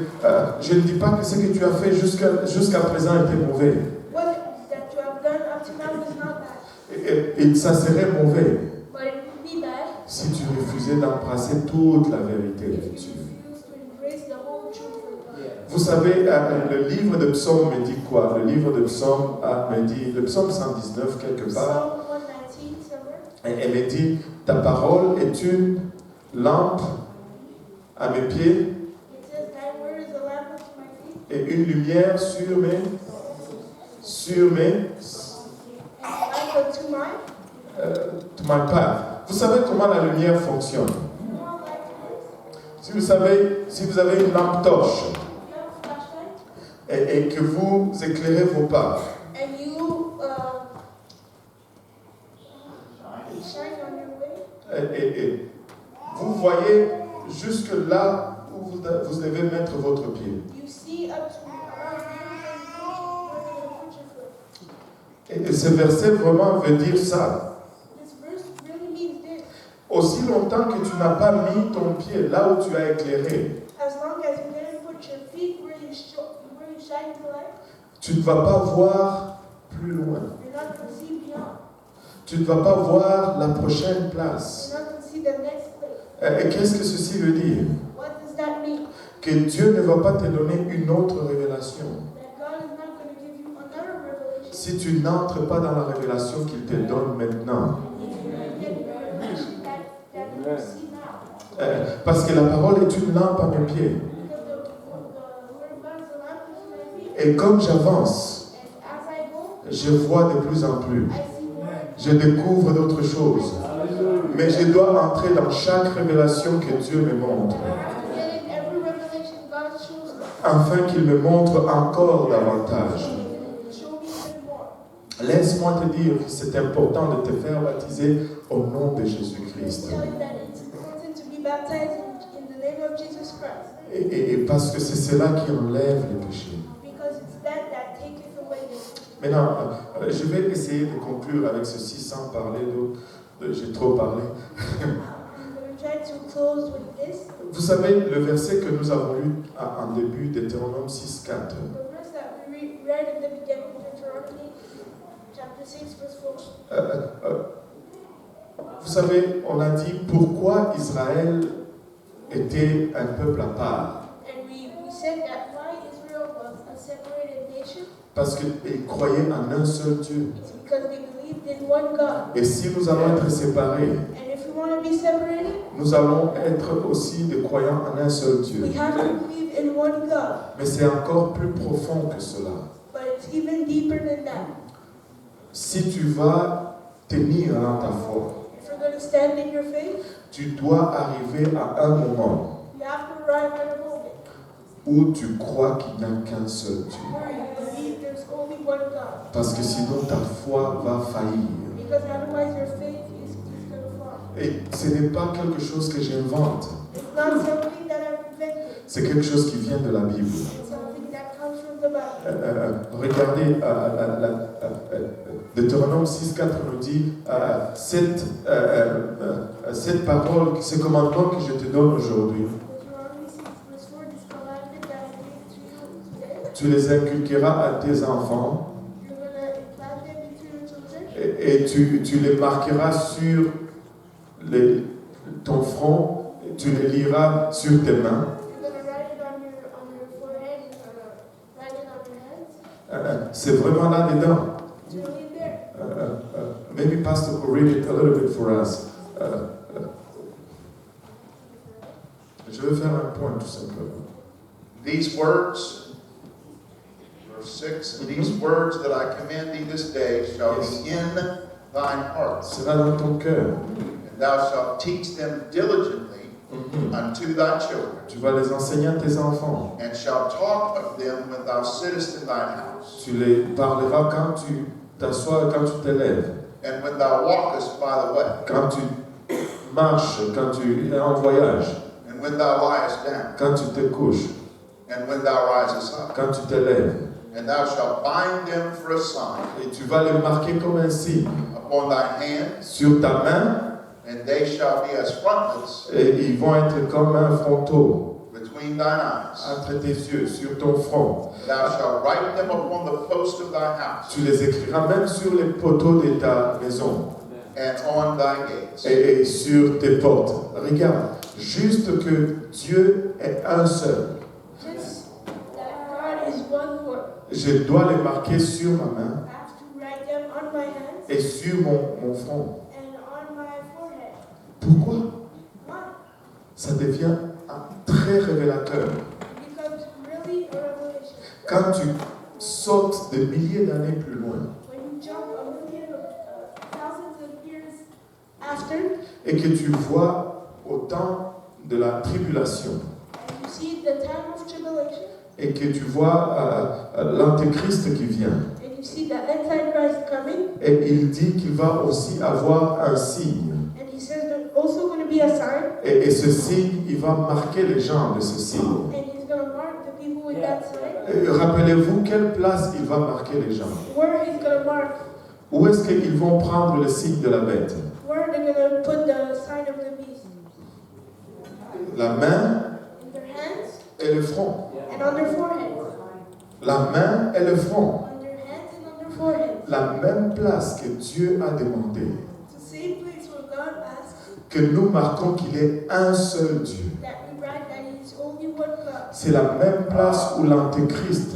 je ne dis pas que ce que tu as fait jusqu'à présent était mauvais. What that you have done up to now is not bad. Et ça serait mauvais But it would be bad si tu refusais d'embrasser toute la vérité de if you Dieu. refuse to embrace the whole truth of God. Vous savez, le livre de Psaume me dit quoi? Le livre de Psaume me dit, le Psaume 119 quelque part, Psalm 119 somewhere. et elle me dit, ta parole est une lampe à mes pieds It says, Thy word is a lamp unto my feet et une lumière sur mes and a light unto my to my path. Vous savez comment la lumière fonctionne? You know how light works? Si vous avez une lampe torche You have a flashlight et que vous éclairez vos pas, and you shine on your way. et vous voyez jusque là où vous devez mettre votre pied. You see up to around here and you know where you're going to put your foot. Et ce verset vraiment veut dire ça. This verse really means this. Aussi longtemps que tu n'as pas mis ton pied là où tu as éclairé, As long as you didn't put your feet where you shine the light, tu ne vas pas voir plus loin. you're not going to see beyond. Tu ne vas pas voir la prochaine place. You're not going to see the next place. Et qu'est-ce que ceci veut dire? What does that mean? Que Dieu ne va pas te donner une autre révélation That God is not going to give you another revelation. si tu n'entres pas dans la révélation qu'il te donne maintenant. If you don't get the revelation that you see now. Parce que la parole est une lampe à mes pieds. Because the word of God is a lamp unto my feet. Et comme j'avance, And as I go, je vois de plus en plus. I see more. Je découvre d'autres choses. Mais je dois entrer dans chaque révélation que Dieu me montre, And I have to get in every revelation God shows me. afin qu'il me montre encore davantage. Show me even more. Laisse-moi te dire que c'est important de te faire baptiser au nom de Jésus-Christ. Tell you that it's important to be baptized in the name of Jesus Christ. Et parce que c'est cela qui enlève les péchés. Because it's that taketh away the sin. Maintenant, je vais essayer de conclure avec ceci sans parler d'autre. J'ai trop parlé. I'm going to try to close with this. Vous savez, le verset que nous avons lu en début, Deutéronome 6, 4. The verse that we read in the beginning, Deuteronomy chapter 6, verse 4. Vous savez, on a dit pourquoi Israël était un peuple à part. And we said that why Israel was a separated nation, Parce qu'ils croyaient en un seul Dieu. it's because they believed in one God. Et si nous allons être séparés, And if we want to be separated, nous allons être aussi des croyants en un seul Dieu. we have to believe in one God. Mais c'est encore plus profond que cela. But it's even deeper than that. Si tu vas tenir dans ta foi, If you're going to stand in your faith, tu dois arriver à un moment you have to arrive at a moment où tu crois qu'il n'y a qu'un seul Dieu. where you believe there's only one God. Parce que sinon ta foi va faillir. Because otherwise your faith is going to fall. Et ce n'est pas quelque chose que j'invente. It's not something that I've invented. C'est quelque chose qui vient de la Bible. It's something that comes from the Bible. Regardez, Deutéronome 6.4 nous dit cette parole, ce commandement que je te donne aujourd'hui, Deuteronomy 6, verse 4, this commandment that I give to you today, tu les inculqueras à tes enfants you're going to implant them into your children, et tu les marqueras sur ton front, et tu les liras sur tes mains. you're going to write it on your forehead, you're going to write it on your hands. C'est vraiment là-dedans. It's really there. Maybe Pastor could read it a little bit for us. Je vais faire un point tout simplement. These words, verse 6, and these words that I command thee this day shall be in thine heart, sera dans ton cœur. and thou shalt teach them diligently unto thy children, Tu vas les enseigner à tes enfants. and shalt talk of them when thou sittest in thine house, Tu les parleras quand tu t'assois et quand tu t'élèves. and when thou walkest by the way, Quand tu marches, quand tu es en voyage, and when thou liest down, quand tu te couches, and when thou risest up. quand tu t'élèves. And thou shalt bind them for a sign Et tu vas les marquer comme un signe upon thy hand, sur ta main, and they shall be as frontlets et ils vont être comme un fronteau between thine eyes. entre tes yeux, sur ton front. Thou shalt write them upon the post of thy house, Tu les écriras même sur les poteaux de ta maison and on thy gates. et sur tes portes. Regarde, juste que Dieu est un seul. Just that God is one Lord. Je dois les marquer sur ma main I have to write them on my hands et sur mon front. and on my forehead. Pourquoi? Why? Ça devient très révélateur. It becomes really a revelation. Quand tu sautes des milliers d'années plus loin When you jump a million thousands of years after, et que tu vois au temps de la tribulation and you see the time of tribulation, et que tu vois l'antéchrist qui vient and you see the Antichrist coming, et il dit qu'il va aussi avoir un signe and he says there's also going to be a sign, et ce signe, il va marquer les gens de ce signe. and he's going to mark the people with that sign. Et rappelez-vous quelle place il va marquer les gens. Where he's going to mark, Où est-ce qu'ils vont prendre le signe de la bête? where they're going to put the sign of the beast. La main In their hands et le front. and on their foreheads. La main et le front. On their hands and on their foreheads. La même place que Dieu a demandé. It's the same place where God asks Que nous marquons qu'il est un seul Dieu. that we write that He's only one God. C'est la même place où l'antéchrist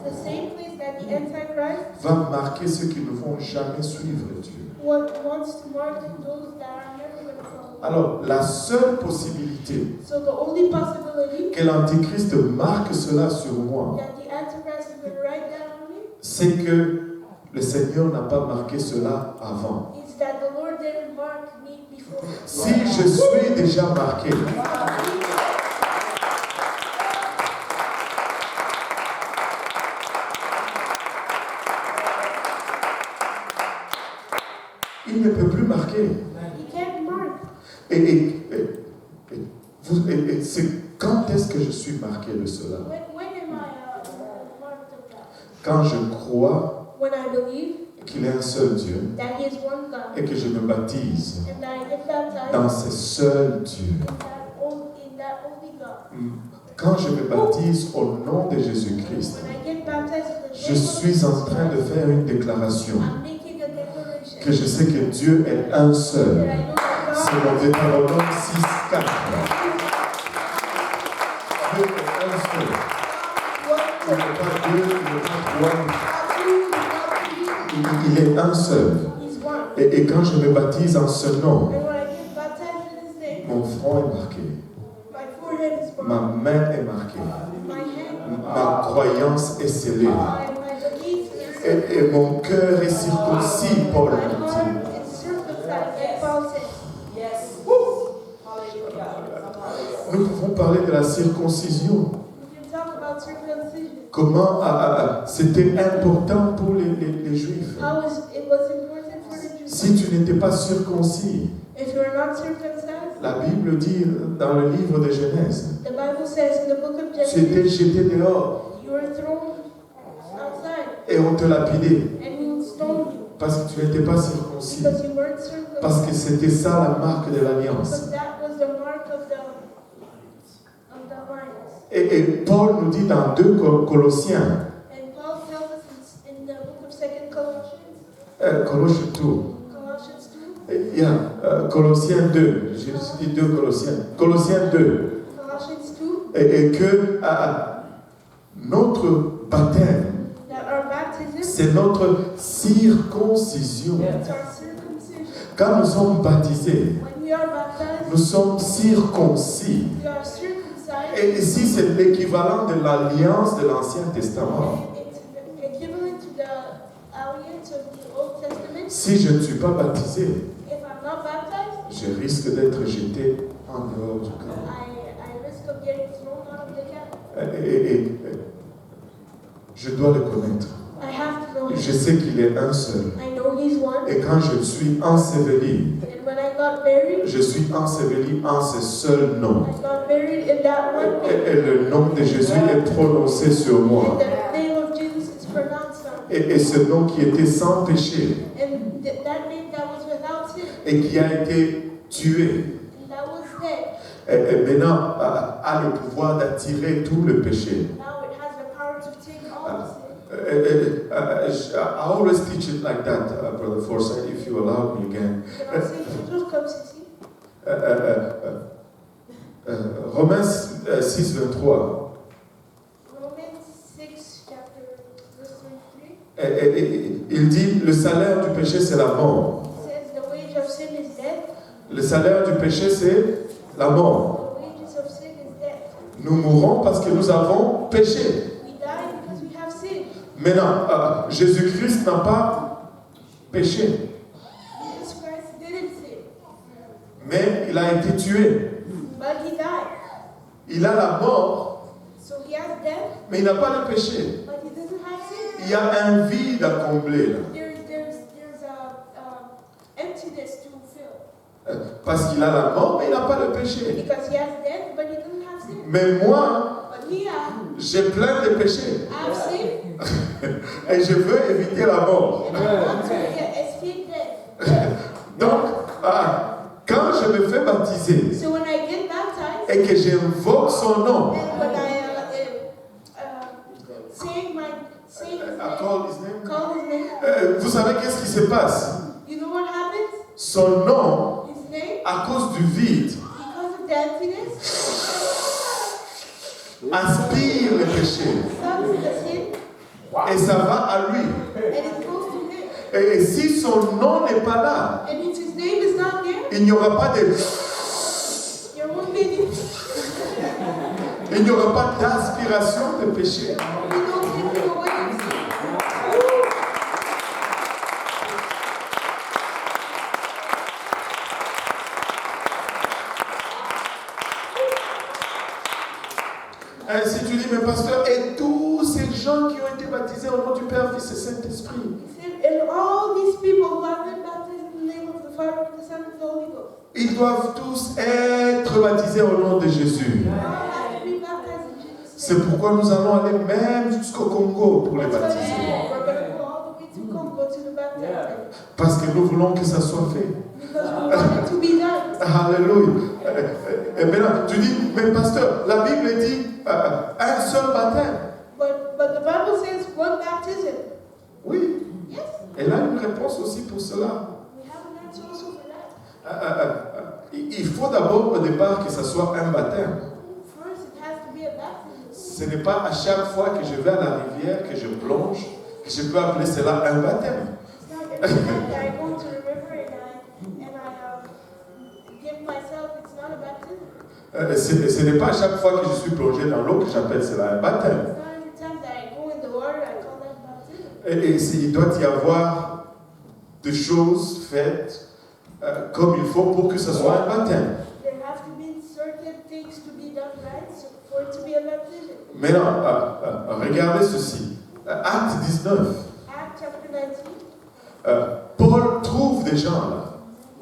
It's the same place that the Antichrist va marquer ceux qui ne vont jamais suivre Dieu. wants to mark those that are never going to follow. Alors, la seule possibilité So the only possibility que l'antéchrist marque cela sur moi, that the Antichrist is going to write that on me c'est que le Seigneur n'a pas marqué cela avant. is that the Lord didn't mark me before. Si je suis déjà marqué, il ne peut plus marquer. He can't mark. Et c'est quand est-ce que je suis marqué de cela? When am I marked of that? Quand je crois When I believe qu'il est un seul Dieu that He is one God et que je me baptise and that I get baptized dans ce seul Dieu. in that only God. Quand je me baptise au nom de Jésus-Christ, When I get baptized in the je name of suis en Jesus train de Christ, faire une déclaration I'm making a declaration que je sais que Dieu est un that seul. I know that C'est God dans Deutéronome 6:4. Dieu est un seul. Il n'est pas deux, il n'est pas trois. Il est un seul. He's one. Et quand je me baptise en ce nom, And when I get baptized in His name, mon front est marqué, my forehead is ma marked, main est marquée, my hand, ma croyance est scellée. my belief is Et mon cœur est circoncis, Paul my nous dit. heart is circumcised, like Paul says. Nous pouvons parler de la circoncision. We can talk about circumcision. Comment c'était important pour les Juifs. How it was important for the Jews. Si tu n'étais pas circoncis, If you are not circumcised, la Bible dit dans le livre de Genèse, the Bible says in the book of tu étais Genesis, jeté dehors you were thrown outside et on te lapidait and we stoned you parce que tu n'étais pas circoncis. because you weren't circumcised. Parce que c'était ça la marque de l'alliance. Because that was the mark of the alliance. Et Paul nous dit dans 2 Colossiens, And Paul tells us in the book of 2 Colossians, Colossiens 2, Colossians 2, Colossiens 2, j'ai dit 2 Colossiens, Colossiens 2, Colossians 2, et que notre baptême, that our baptism c'est notre circoncision. is our circumcision. Quand nous sommes baptisés, When we are baptized, nous sommes circoncis. we are circumcised. Et ici, c'est l'équivalent de l'alliance de l'Ancien Testament. It's equivalent to the alliance of the Old Testament. Si je ne suis pas baptisé, if I'm not baptized, je risque d'être jeté en dehors du camp. I risk of getting thrown out of the camp. Et je dois le connaître. I have to know Je him. sais qu'il est un seul. I know he's one. Et quand je suis enseveli, And when I got buried, je suis enseveli en ce seul nom. I got buried in that one name. Et le nom de Jésus est prononcé sur moi. And the name of Jesus is pronounced on me. Et ce nom qui était sans péché And that name that was without sin, et qui a été tué, and that was dead, et maintenant a le pouvoir d'attirer tout le péché. now it has the power to take all of sin. I always teach it like that, Brother Forsyth, if you allow me again. Je l'enseigne toujours comme ceci. Romains 6, 23. Romans 6, chapter verse 23. Il dit, le salaire du péché, c'est la mort. Says the wage of sin is death. Le salaire du péché, c'est la mort. The wages of sin is death. Nous mourons parce que nous avons péché. We die because we have sin. Maintenant, Jésus-Christ n'a pas péché, Jesus Christ didn't sin, mais il a été tué. but he died. Il a la mort, So he has death, mais il n'a pas le péché. but he doesn't have sin. Il y a un vide à combler là. There's a emptiness to fill. Parce qu'il a la mort, mais il n'a pas le péché. Because he has death, but he doesn't have sin. Mais moi, But me, j'ai plein de péchés. I have sin, Et je veux éviter la mort. and I want to escape death. Donc, quand je me fais baptiser So when I get baptized, et que j'invoque son nom, and when I say his I name, call his name. call his name, Vous savez qu'est-ce qui se passe? you know what happens? Son nom, His name, à cause du vide, because of the emptiness, aspire le péché. sucks the sin, Et ça va à lui. and it goes to him. Et si son nom n'est pas là, And if his name is not there, il n'y aura pas de... there won't be any. Il n'y aura pas d'aspiration de péché. You don't take away your sin. Et si tu dis, mais pasteur, et tous ces gens qui ont été baptisés au nom du Père, Fils et Saint-Esprit, He said, and all these people who have been baptized in the name of the Father, the Son, and the Holy Ghost, ils doivent tous être baptisés au nom de Jésus. all have to be baptized in Jesus' C'est name. pourquoi nous allons aller même jusqu'au Congo pour les That's why baptiser. we're going to go all the way to Congo to the baptism. Parce que nous voulons que ça soit fait. Because we want it to be done. Alléluia. Et maintenant, tu dis, mais pasteur, la Bible dit un seul baptême. But the Bible says one baptism. Oui. Yes, Elle a une réponse aussi pour cela. we have an answer also for that. Il faut d'abord au départ que ça soit un baptême. First, it has to be a baptism. Ce n'est pas à chaque fois que je vais à la rivière, que je plonge, que je peux appeler cela un baptême. It's not every time that I go to the river and I give myself, it's not a baptism. Ce n'est pas à chaque fois que je suis plongé dans l'eau que j'appelle cela un baptême. It's not every time that I go in the water, I call that baptism. Il doit y avoir des choses faites comme il faut pour que ce soit un baptême. There have to be certain things to be done right for it to be a baptism. Maintenant, regardez ceci. Acte 19. Acts chapter 19, Paul trouve des gens là.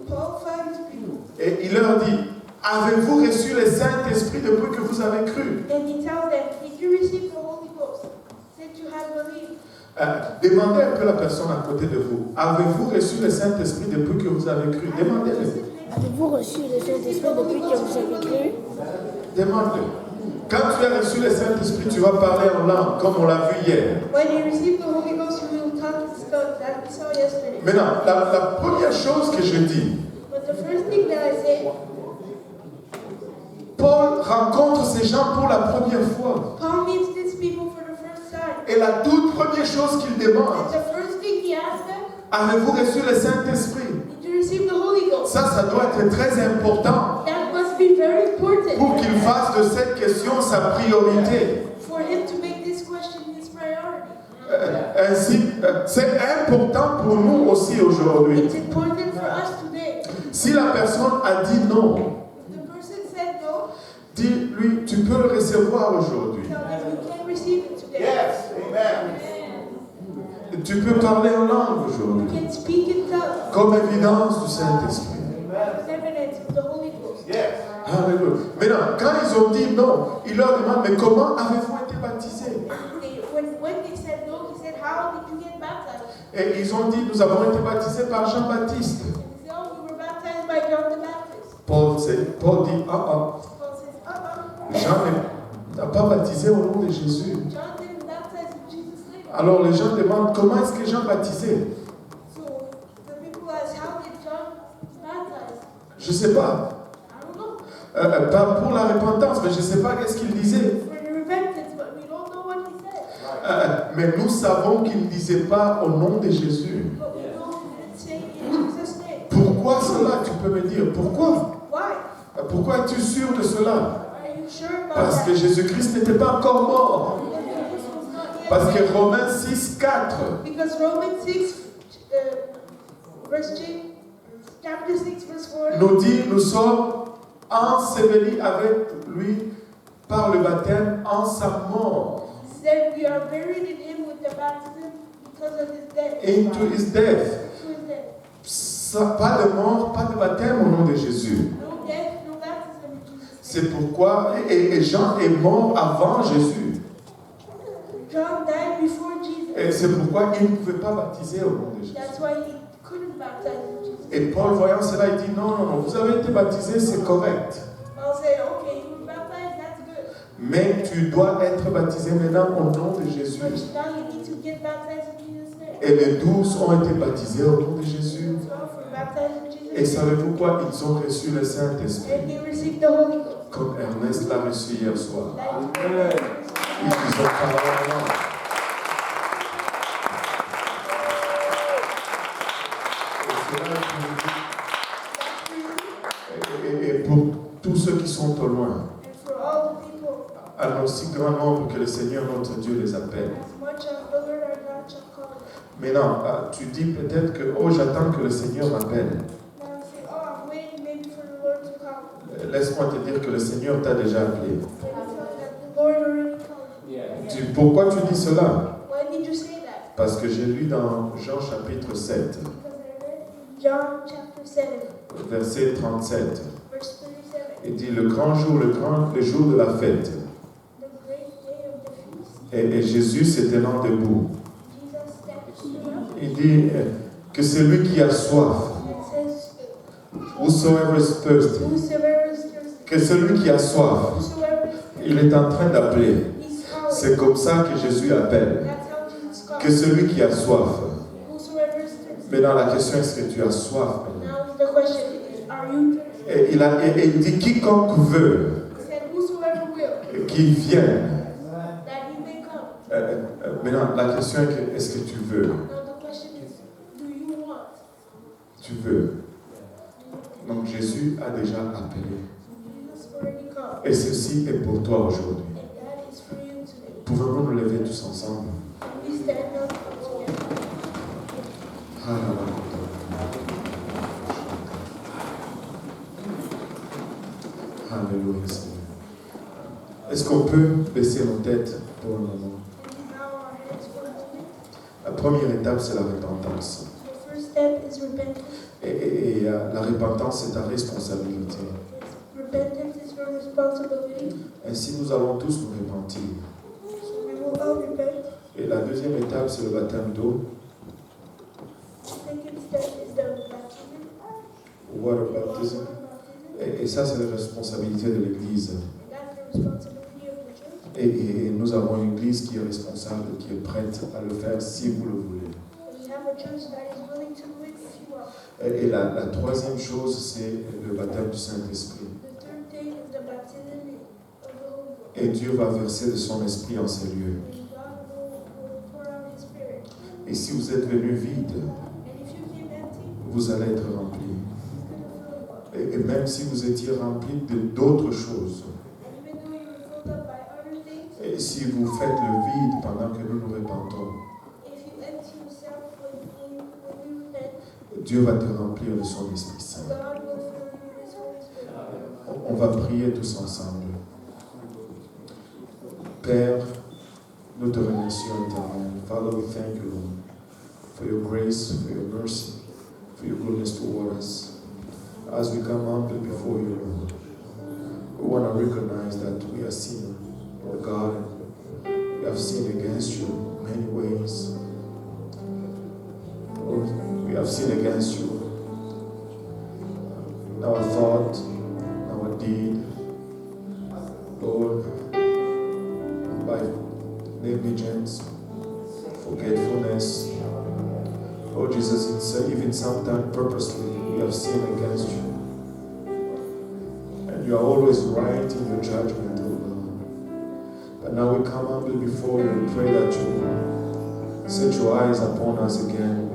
Paul finds people. Et il leur dit, avez-vous reçu le Saint-Esprit depuis que vous avez cru? And he tells them, did you receive the Holy Ghost since you have believed? Demandez un peu la personne à côté de vous. Avez-vous reçu le Saint-Esprit depuis que vous avez cru? Demandez-le. Avez-vous reçu le Saint-Esprit depuis que vous avez cru? Demande-le. Quand tu as reçu le Saint-Esprit, tu vas parler en langue, comme on l'a vu hier. When you receive the Holy Ghost, you will talk in tongues, that we saw yesterday. Maintenant, la première chose que je dis, But the first thing that I say, Paul rencontre ces gens pour la première fois. Paul meets these people for the first time. Et la toute première chose qu'il demande, And the first thing he asks them, avez-vous reçu le Saint-Esprit? did you receive the Holy Ghost? Ça doit être très important That must be very important pour qu'il fasse de cette question sa priorité. for him to make this question his priority. Ainsi, c'est important pour nous aussi aujourd'hui. It's important for us today. Si la personne a dit non, If the person said no, dis-lui, tu peux le recevoir aujourd'hui. tell them you can receive it today. Yes. Amen. Tu peux parler en langue You aujourd'hui. can speak in tongues. Comme évidence du Saint-Esprit. As evidence of the Holy Ghost. Yes. Alléluia. Maintenant, quand ils ont dit non, il leur demande, mais comment avez-vous été baptisés? When they said no, he said, how did you get baptized? Et ils ont dit, nous avons été baptisés par Jean-Baptiste. And they said, oh, we were baptized by John the Baptist. Paul dit, Paul says, Jean n'a pas baptisé au nom de Jésus. John didn't baptize in Jesus' name. Alors les gens demandent, comment est-ce que Jean baptisait? So the people ask, how did John baptize? Je ne sais pas. I don't know. Pas pour la repentance, mais je ne sais pas qu'est-ce qu'il disait. For the repentance, but we don't know what he said. Mais nous savons qu'il ne disait pas au nom de Jésus. But we know he didn't say in Jesus' name. Pourquoi cela? Tu peux me dire, pourquoi? Why? Pourquoi es-tu sûr de cela? Are you sure about Parce that? que Jésus-Christ n'était pas encore mort. Because Jesus was not yet Parce que dead. Romains 6, 4 Because Romans 6, chapter 6, verse 4, nous dit, nous sommes ensevelis avec lui par le baptême en sa mort. said we are buried in him with the baptism because of his death. Into his death. To his death. Pas de mort, pas de baptême au nom de Jésus. No death, no baptism in Jesus' name. C'est pourquoi, et Jean est mort avant Jésus. John died before Jesus. Et c'est pourquoi il ne pouvait pas baptiser au nom de Jésus. That's why he couldn't baptize in Jesus' name. Et Paul, voyant cela, il dit, non, non, non, vous avez été baptisé, c'est correct. Paul said, okay, you were baptized, that's good. Mais tu dois être baptisé maintenant au nom de Jésus. But now you need to get baptized in Jesus' name. Et les 12 ont été baptisés au nom de Jésus. 12 were baptized in Jesus' Et name. savez-vous quoi? Ils ont reçu le Saint-Esprit. And they received the Holy Ghost. Comme Ernest l'a reçu hier soir. Like Ils ont parlé en langue. Et pour tous ceux qui sont au loin, and for all the people, à aussi grand nombre que le Seigneur notre Dieu les appelle. as much as the Lord our God shall call them. Maintenant, tu dis peut-être que, oh, j'attends que le Seigneur m'appelle. Now you say, oh, I'm waiting maybe for the Lord to call me. Laisse-moi te dire que le Seigneur t'a déjà appelé. Let me tell you that the Lord already called you. Pourquoi tu dis cela? Why did you say that? Parce que j'ai lu dans Jean chapitre 7, Because I read in John chapter 7, verset 37. verse 37, Il dit, le grand jour, le jour de la fête. the great day of the feast, Et Jésus se tenant debout. Jesus stood up Il dit que celui qui a soif, and says, whosoever is thirsty, whosoever is thirsty, que celui qui a soif, whosoever is thirsty, il est en train d'appeler. he's calling. C'est comme ça que Jésus appelle. That's how Jesus calls. Que celui qui a soif. Whosoever is thirsty. Maintenant, la question est-ce que tu as soif maintenant? Now the question is, are you thirsty? Et il dit quiconque veut, He said, whosoever will, qu'il vienne. that he may come. Maintenant, la question est est-ce que tu veux? Now the question is, do you want? Tu veux. Donc Jésus a déjà appelé. Jesus already called. Et ceci est pour toi aujourd'hui. And that is for you today. Pouvons-nous nous lever tous ensemble? Can we stand up together? Alléluia, Seigneur. Est-ce qu'on peut baisser nos têtes pour un moment? Can we bow our heads for a moment? La première étape, c'est la repentance. The first step is repentance. Et la repentance, c'est ta responsabilité. Repentance is your responsibility. Ainsi, nous allons tous nous repentir. So we will all repent. Et la deuxième étape, c'est le baptême d'eau. The second step is the baptism. Water baptism. Et ça, c'est la responsabilité de l'Église. And that's the responsibility of the church. Et nous avons une Église qui est responsable, qui est prête à le faire si vous le voulez. And we have a church that is willing to do it if you want. Et la troisième chose, c'est le baptême du Saint-Esprit. The third thing is the baptism of the Holy Ghost. Et Dieu va verser de son esprit en ces lieux. And God will pour out His Spirit. Et si vous êtes venu vide, And if you came empty, vous allez être rempli. He's going to fill you up. Et même si vous étiez rempli d'autres choses, And even though you were filled up by other things, et si vous faites le vide pendant que nous nous répandons, Dieu va te remplir de son Esprit Saint. God will fill you with His Holy Spirit. On va prier tous ensemble. Père, nous te remercions éternellement. Father, we thank you, Lord, for your grace, for your mercy, for your goodness toward us. As we come humbly before you, Lord, we want to recognize that we are sinners, Lord God. We have sinned against you in many ways. Lord, we have sinned against you in our thought, in our deed, Lord, by negligence, forgetfulness. Lord Jesus, it's even sometimes purposely we have sinned against you. And you are always right in your judgment, oh God. But now we come humbly before you and pray that you set your eyes upon us again,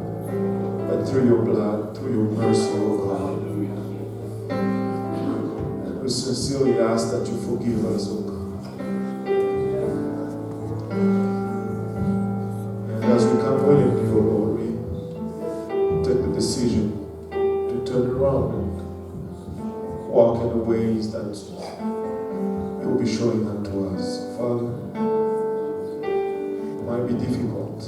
but through your blood, through your mercy, oh God. And we sincerely ask that you forgive us, oh God. And as we come willingly, oh Lord, we take the decision to turn around and walk in the ways that you will be showing unto us. Father, it might be difficult,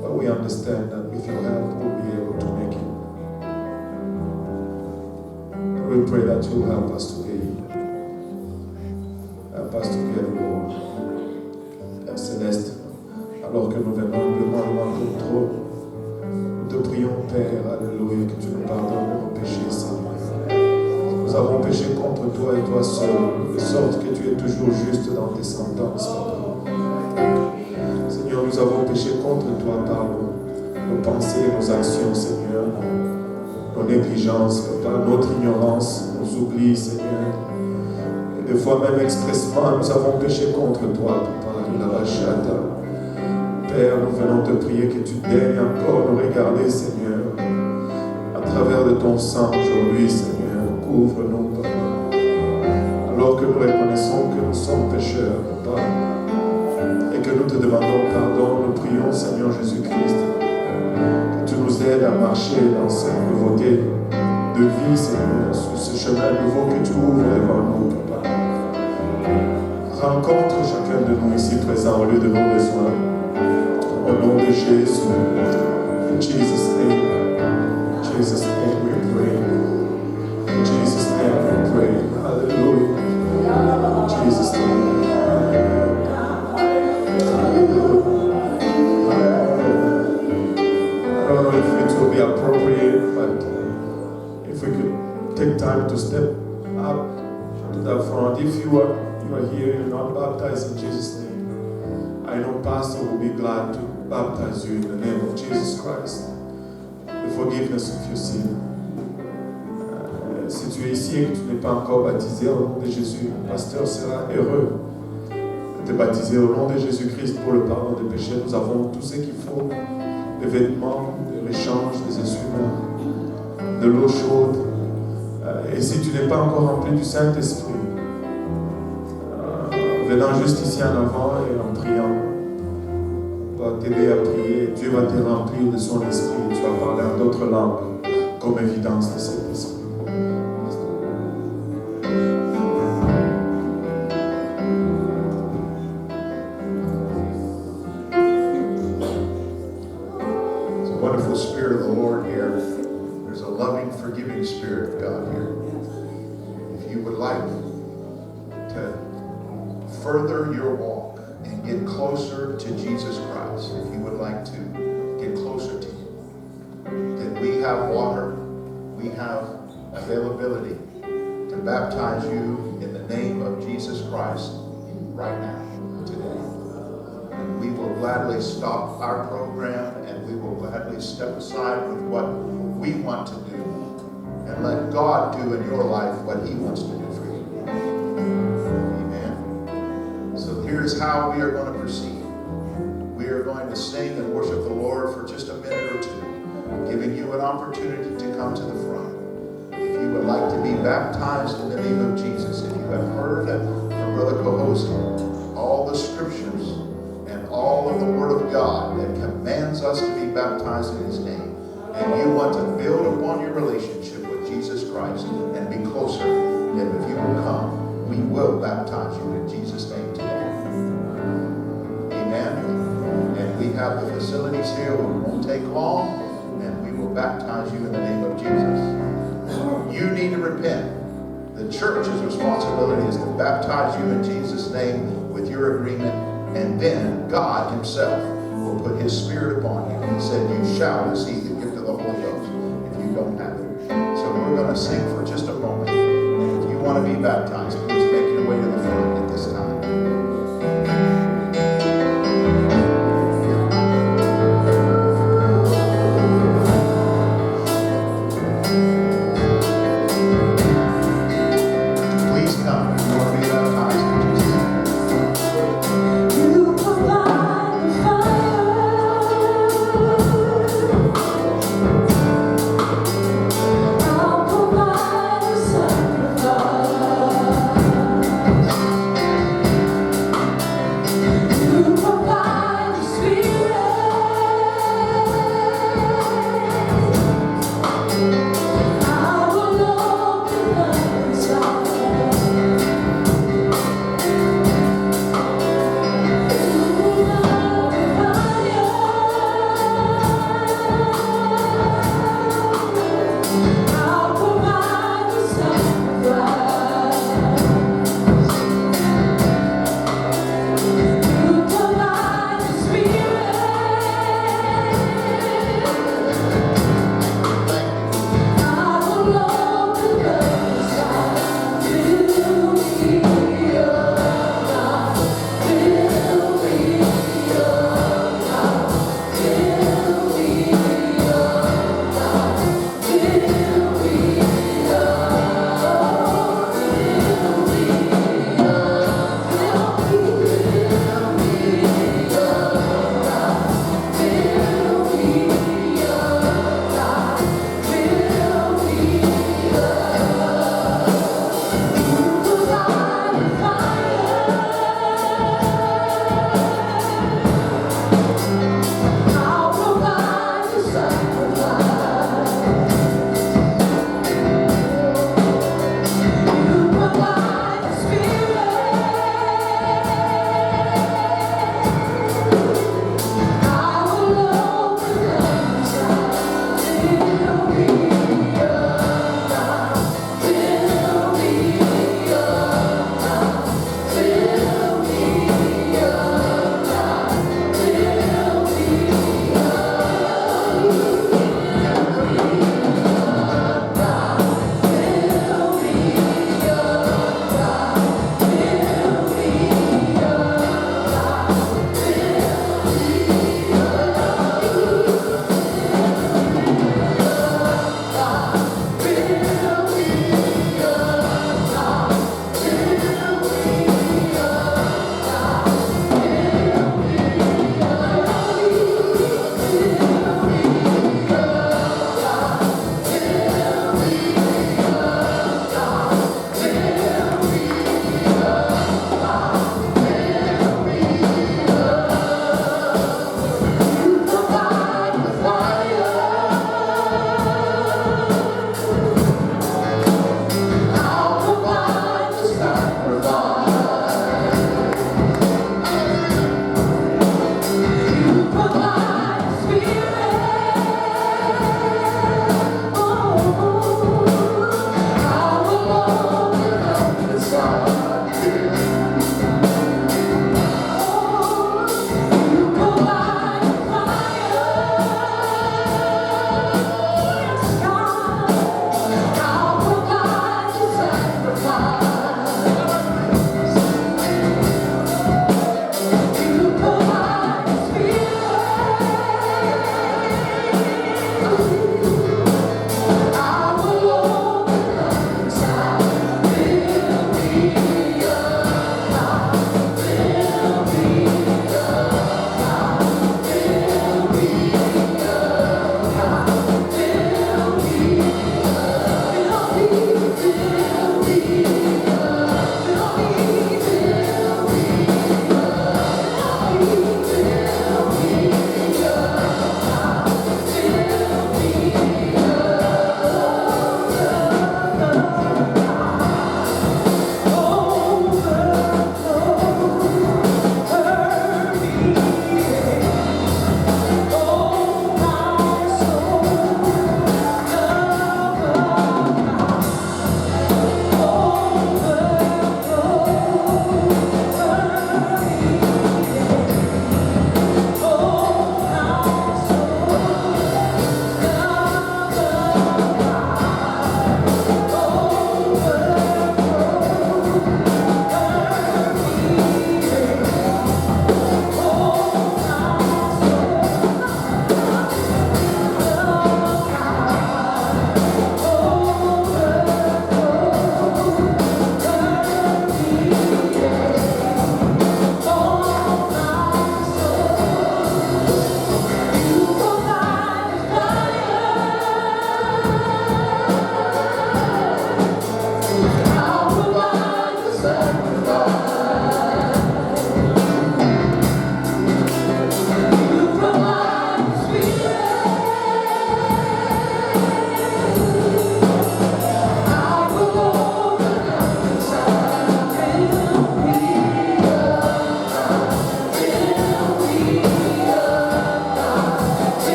but we understand that with your help we'll be able to make it. We pray that you'll help us today. Help us together, Lord. Père Céleste, alors que nous venons humblement devant ton trône, nous te prions, Père, alléluia, que tu nous pardonnes nos péchés, Seigneur. Nous avons péché contre toi et toi seul, de sorte que tu es toujours juste dans tes sentences, Papa. Seigneur, nous avons péché contre toi par nos pensées, nos actions, Seigneur, nos négligences, par notre ignorance, nos oublis, Seigneur. Et des fois même expressement, nous avons péché contre toi, Papa, de la Bachata. Père, nous venons te prier que tu daignes encore nous regarder, Seigneur, à travers de ton sang aujourd'hui, Seigneur. Couvre-nous, Papa. Alors que nous reconnaissons que nous sommes pécheurs, Papa, et que nous te demandons pardon, nous prions, Seigneur Jésus-Christ, que tu nous aides à marcher dans cette nouveauté de vie, Seigneur, sur ce chemin nouveau que tu ouvres devant nous, Papa. Rencontre chacun de nous ici présents au lieu de nos besoins. Au nom de Jésus, in Jesus' name we pray. In Jesus' name we pray. Hallelujah. In Jesus' name. I don't know if it will be appropriate, but if we could take time to step up to the front. If you are here, you're not baptized in Jesus' name, I know Pastor will be glad to baptize you in the name of Jesus Christ, the forgiveness of your sin. Si tu es ici et que tu n'es pas encore baptisé au nom de Jésus, le pasteur sera heureux de te baptiser au nom de Jésus-Christ pour le pardon des péchés. Nous avons tout ce qu'il faut, les vêtements, l'échange, des instruments, de l'eau chaude. Et si tu n'es pas encore rempli du Saint-Esprit, venant juste ici en avant et en priant, on va t'aider à prier. Dieu va te remplir de son esprit. Tu vas parler en d'autres langues comme évidence de cet esprit. There's a wonderful spirit of the Lord here. There's a loving, forgiving spirit of God here. If you would like to further your walk and get closer to Jesus Christ, if you would like to get closer to Him, then we have water, we have availability to baptize you in the name of Jesus Christ right now, today. And we will gladly stop our program and we will gladly step aside with what we want to do and let God do in your life what He wants to do for you. Here's how we are going to proceed. We are going to sing and worship the Lord for just a minute or two, giving you an opportunity to come to the front. If you would like to be baptized in the name of Jesus, if you have heard from Brother Kohosi all the scriptures and all of the Word of God that commands us to be baptized in His name, and you want to build upon your relationship with Jesus Christ and be closer, then if you will come, we will baptize you in Jesus' name today. Amen. And we have the facilities here. It won't take long, and we will baptize you in the name of Jesus. You need to repent. The church's responsibility is to baptize you in Jesus' name with your agreement, and then God himself will put his Spirit upon you. He said, you shall receive the gift of the Holy Ghost if you don't have it. So we're going to sing for just a moment. And if you want to be baptized, please make your way to the front at this time. Please come if you want to be baptized in Jesus' name. You provide the fire. I'll provide the sacrifice.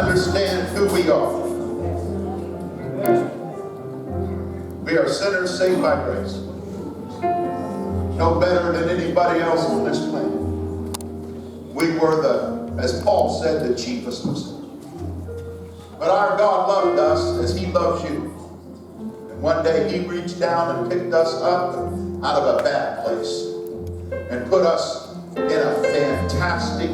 understand who we are. We are sinners saved by grace. No better than anybody else on this planet. We were as Paul said, the chiefest of sinners. But our God loved us as He loves you. And one day He reached down and picked us up out of a bad place and put us in a fantastic,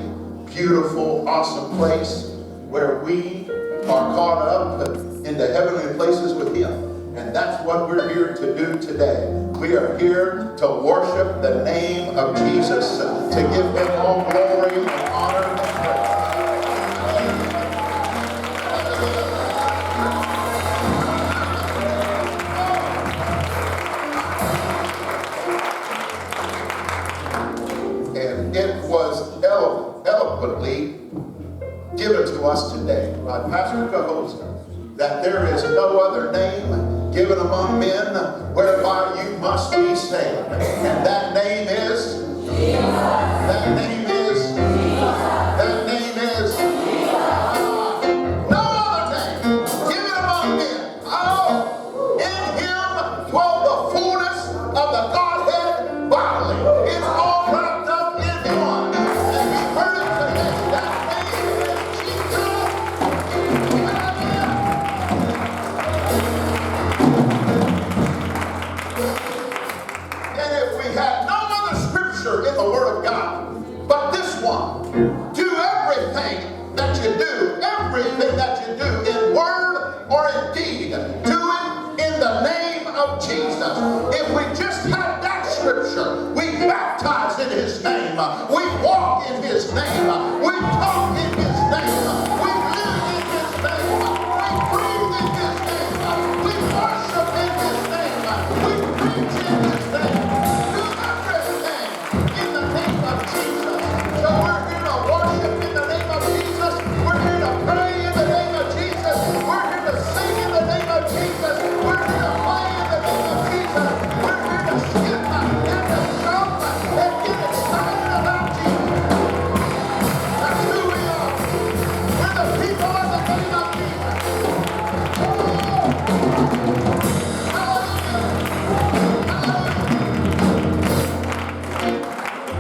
beautiful, awesome place where we are caught up into heavenly places with Him. And that's what we're here to do today. We are here to worship the name of Jesus, to give Him all glory and honor and praise. And it was eloquently given to us today by Pastor Cahosa that there is no other name given among men whereby you must be saved. And that name is Jesus. That name is Jesus. That name is no other name given among men. Oh, in Him dwelt the fullness of the Godhead bodily. It's all wrapped up in one. And we heard it today. That name is Jesus. And if we had no other scripture in the Word of God but this one, do everything that you do in word or in deed, do it in the name of Jesus. If we just had that scripture, we baptize in His name, we walk in His name, we talk in His name, we live in His name, we breathe in His name, we worship in His name, we preach in His name. Do everything in the name of Jesus. So we're here to worship in the name of Jesus. We're here to pray in the name of Jesus. We're here to sing in the name of Jesus. We're here to play in the name of Jesus. We're here to skip and to jump and get excited about Jesus. That's who we are. We're the people of the name of Jesus.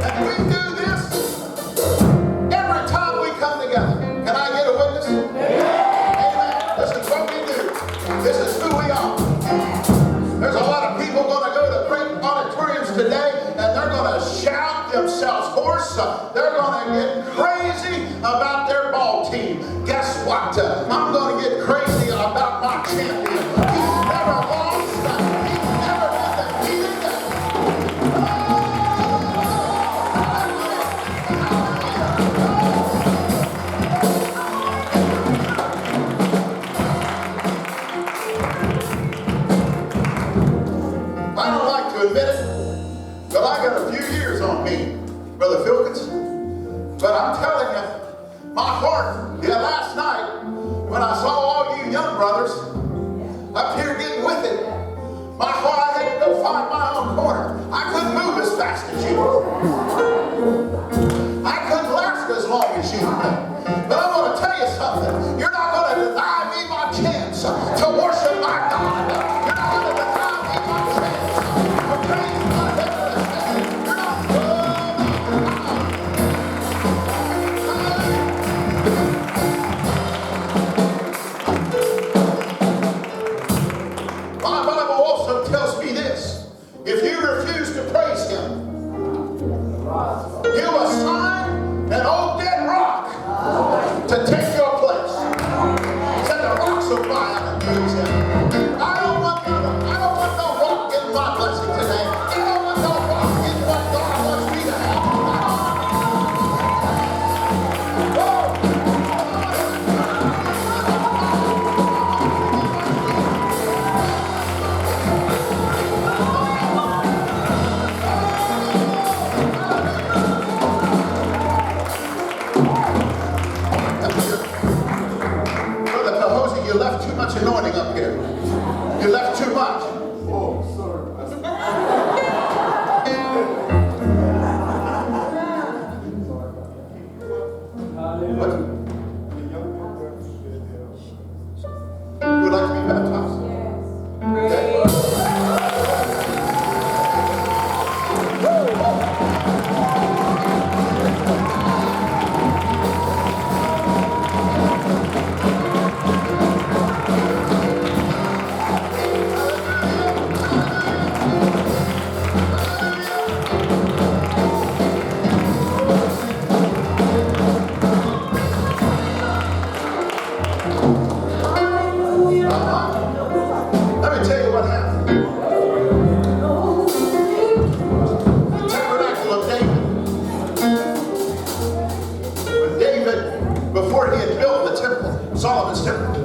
And we do this every time we come together. Can I get a witness? Amen. This is what we do. This is who we are. There's a lot of people going to go to great auditoriums today and they're going to shout themselves hoarse. They're going to get crazy about their ball team. Guess what? I'm going to get crazy about my champion. He's never lost. He's never been defeated. I don't like to admit it, but I got a few years on me, Brother Filkins. But I'm telling you, my heart, last night, when I saw all you young brothers up here getting with it, my heart, I had to go find my own corner. I couldn't move as fast as you. I couldn't last as long as you. But I'm going to tell you something. You're not going to deny me my chance to worship my God. You're not going to deny me my chance to praise my heavenly Savior. You're not My Bible also tells me this. If you refuse to praise Him,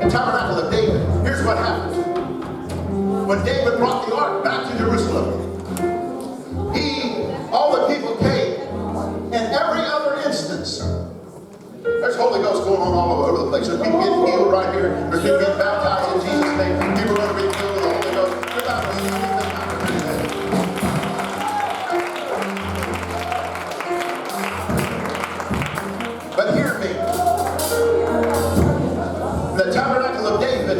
the tabernacle of David, here's what happened. When David brought the ark back to Jerusalem, all the people came. In every other instance, there's Holy Ghost going on all over the place. There's people getting healed right here. There's people getting baptized in Jesus' name. People are going to be filled with the Holy Ghost. You're about to see anything happen today. But hear me. The tabernacle of David,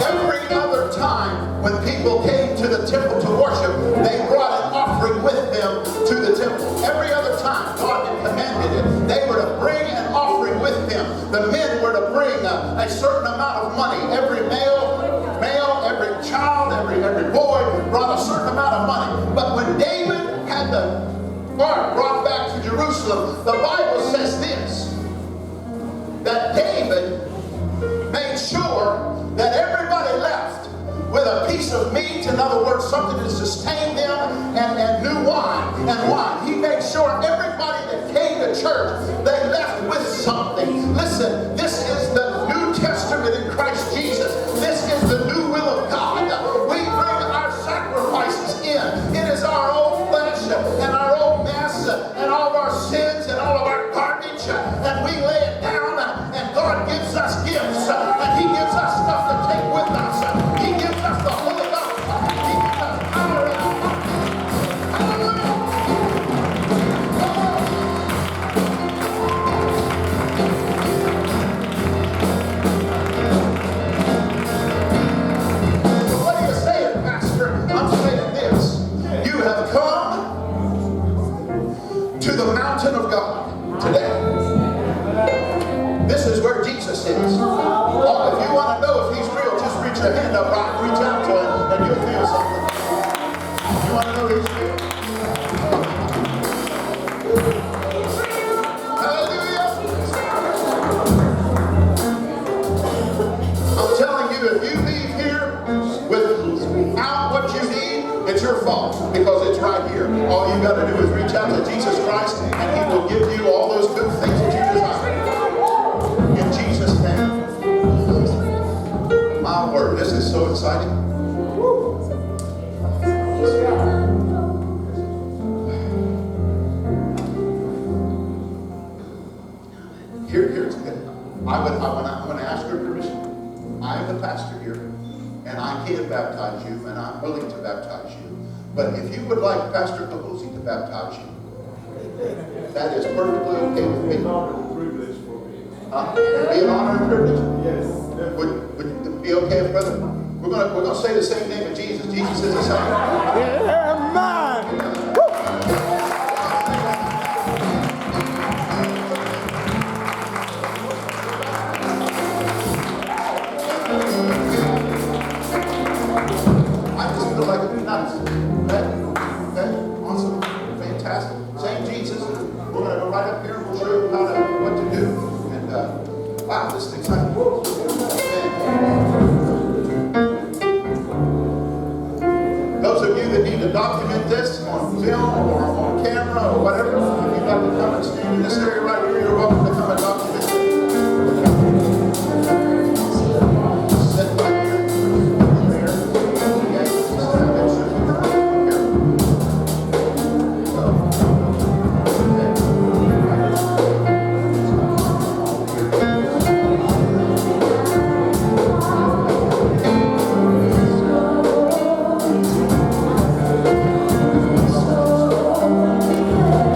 every other time when people came to the temple to worship, they brought an offering with them to the temple. Every other time God had commanded it, they were to bring an offering with them. The men were to bring a certain amount of money. Every male, every child, every boy brought a certain amount of money. But when David had the ark brought back to Jerusalem, the Bible says this, that David made sure that everybody left with a piece of meat, in other words, something to sustain them, and new wine and wine. He made sure everybody that came to church, they left with something. Listen, this is the New Testament in Christ Jesus. This is the new will of God. We bring our sacrifices in. It is our old flesh and our old mess and all of our sins and all of our garbage, and we lay it down, and God gives us gifts, and He gives us stuff to take with us. He gives us the Holy Ghost. He gives us power and authority. Hallelujah. What are you saying, Pastor? I'm saying this. You have come to the mountain of God today. This is where Jesus is. Oh, if you want to know if He's real, just reach your hand up, right? Reach out to Him, and you'll feel something. You want to know He's real? Hallelujah! I'm telling you, if you leave here without what you need, it's your fault, because it's right here. All you got to do is reach out to Jesus Christ, and He will give you all those good things that you desire. In Jesus' name. My word, this is so exciting. Here's the thing. I'm going to ask your permission. I am the pastor here, and I can baptize you, and I'm willing to baptize you. But if you would like Pastor Cahosi to baptize you, that is perfectly okay with me. It'd be an honor and privilege. Yes. Would it be okay, brother? We're gonna say the same name of Jesus. Jesus is the same. Amen. I just feel like it'd be nice. Okay? Awesome. Fantastic. Same Jesus. We're gonna go right up here and we'll show you what to do. And wow, this is exciting. Those of you that need to document this on film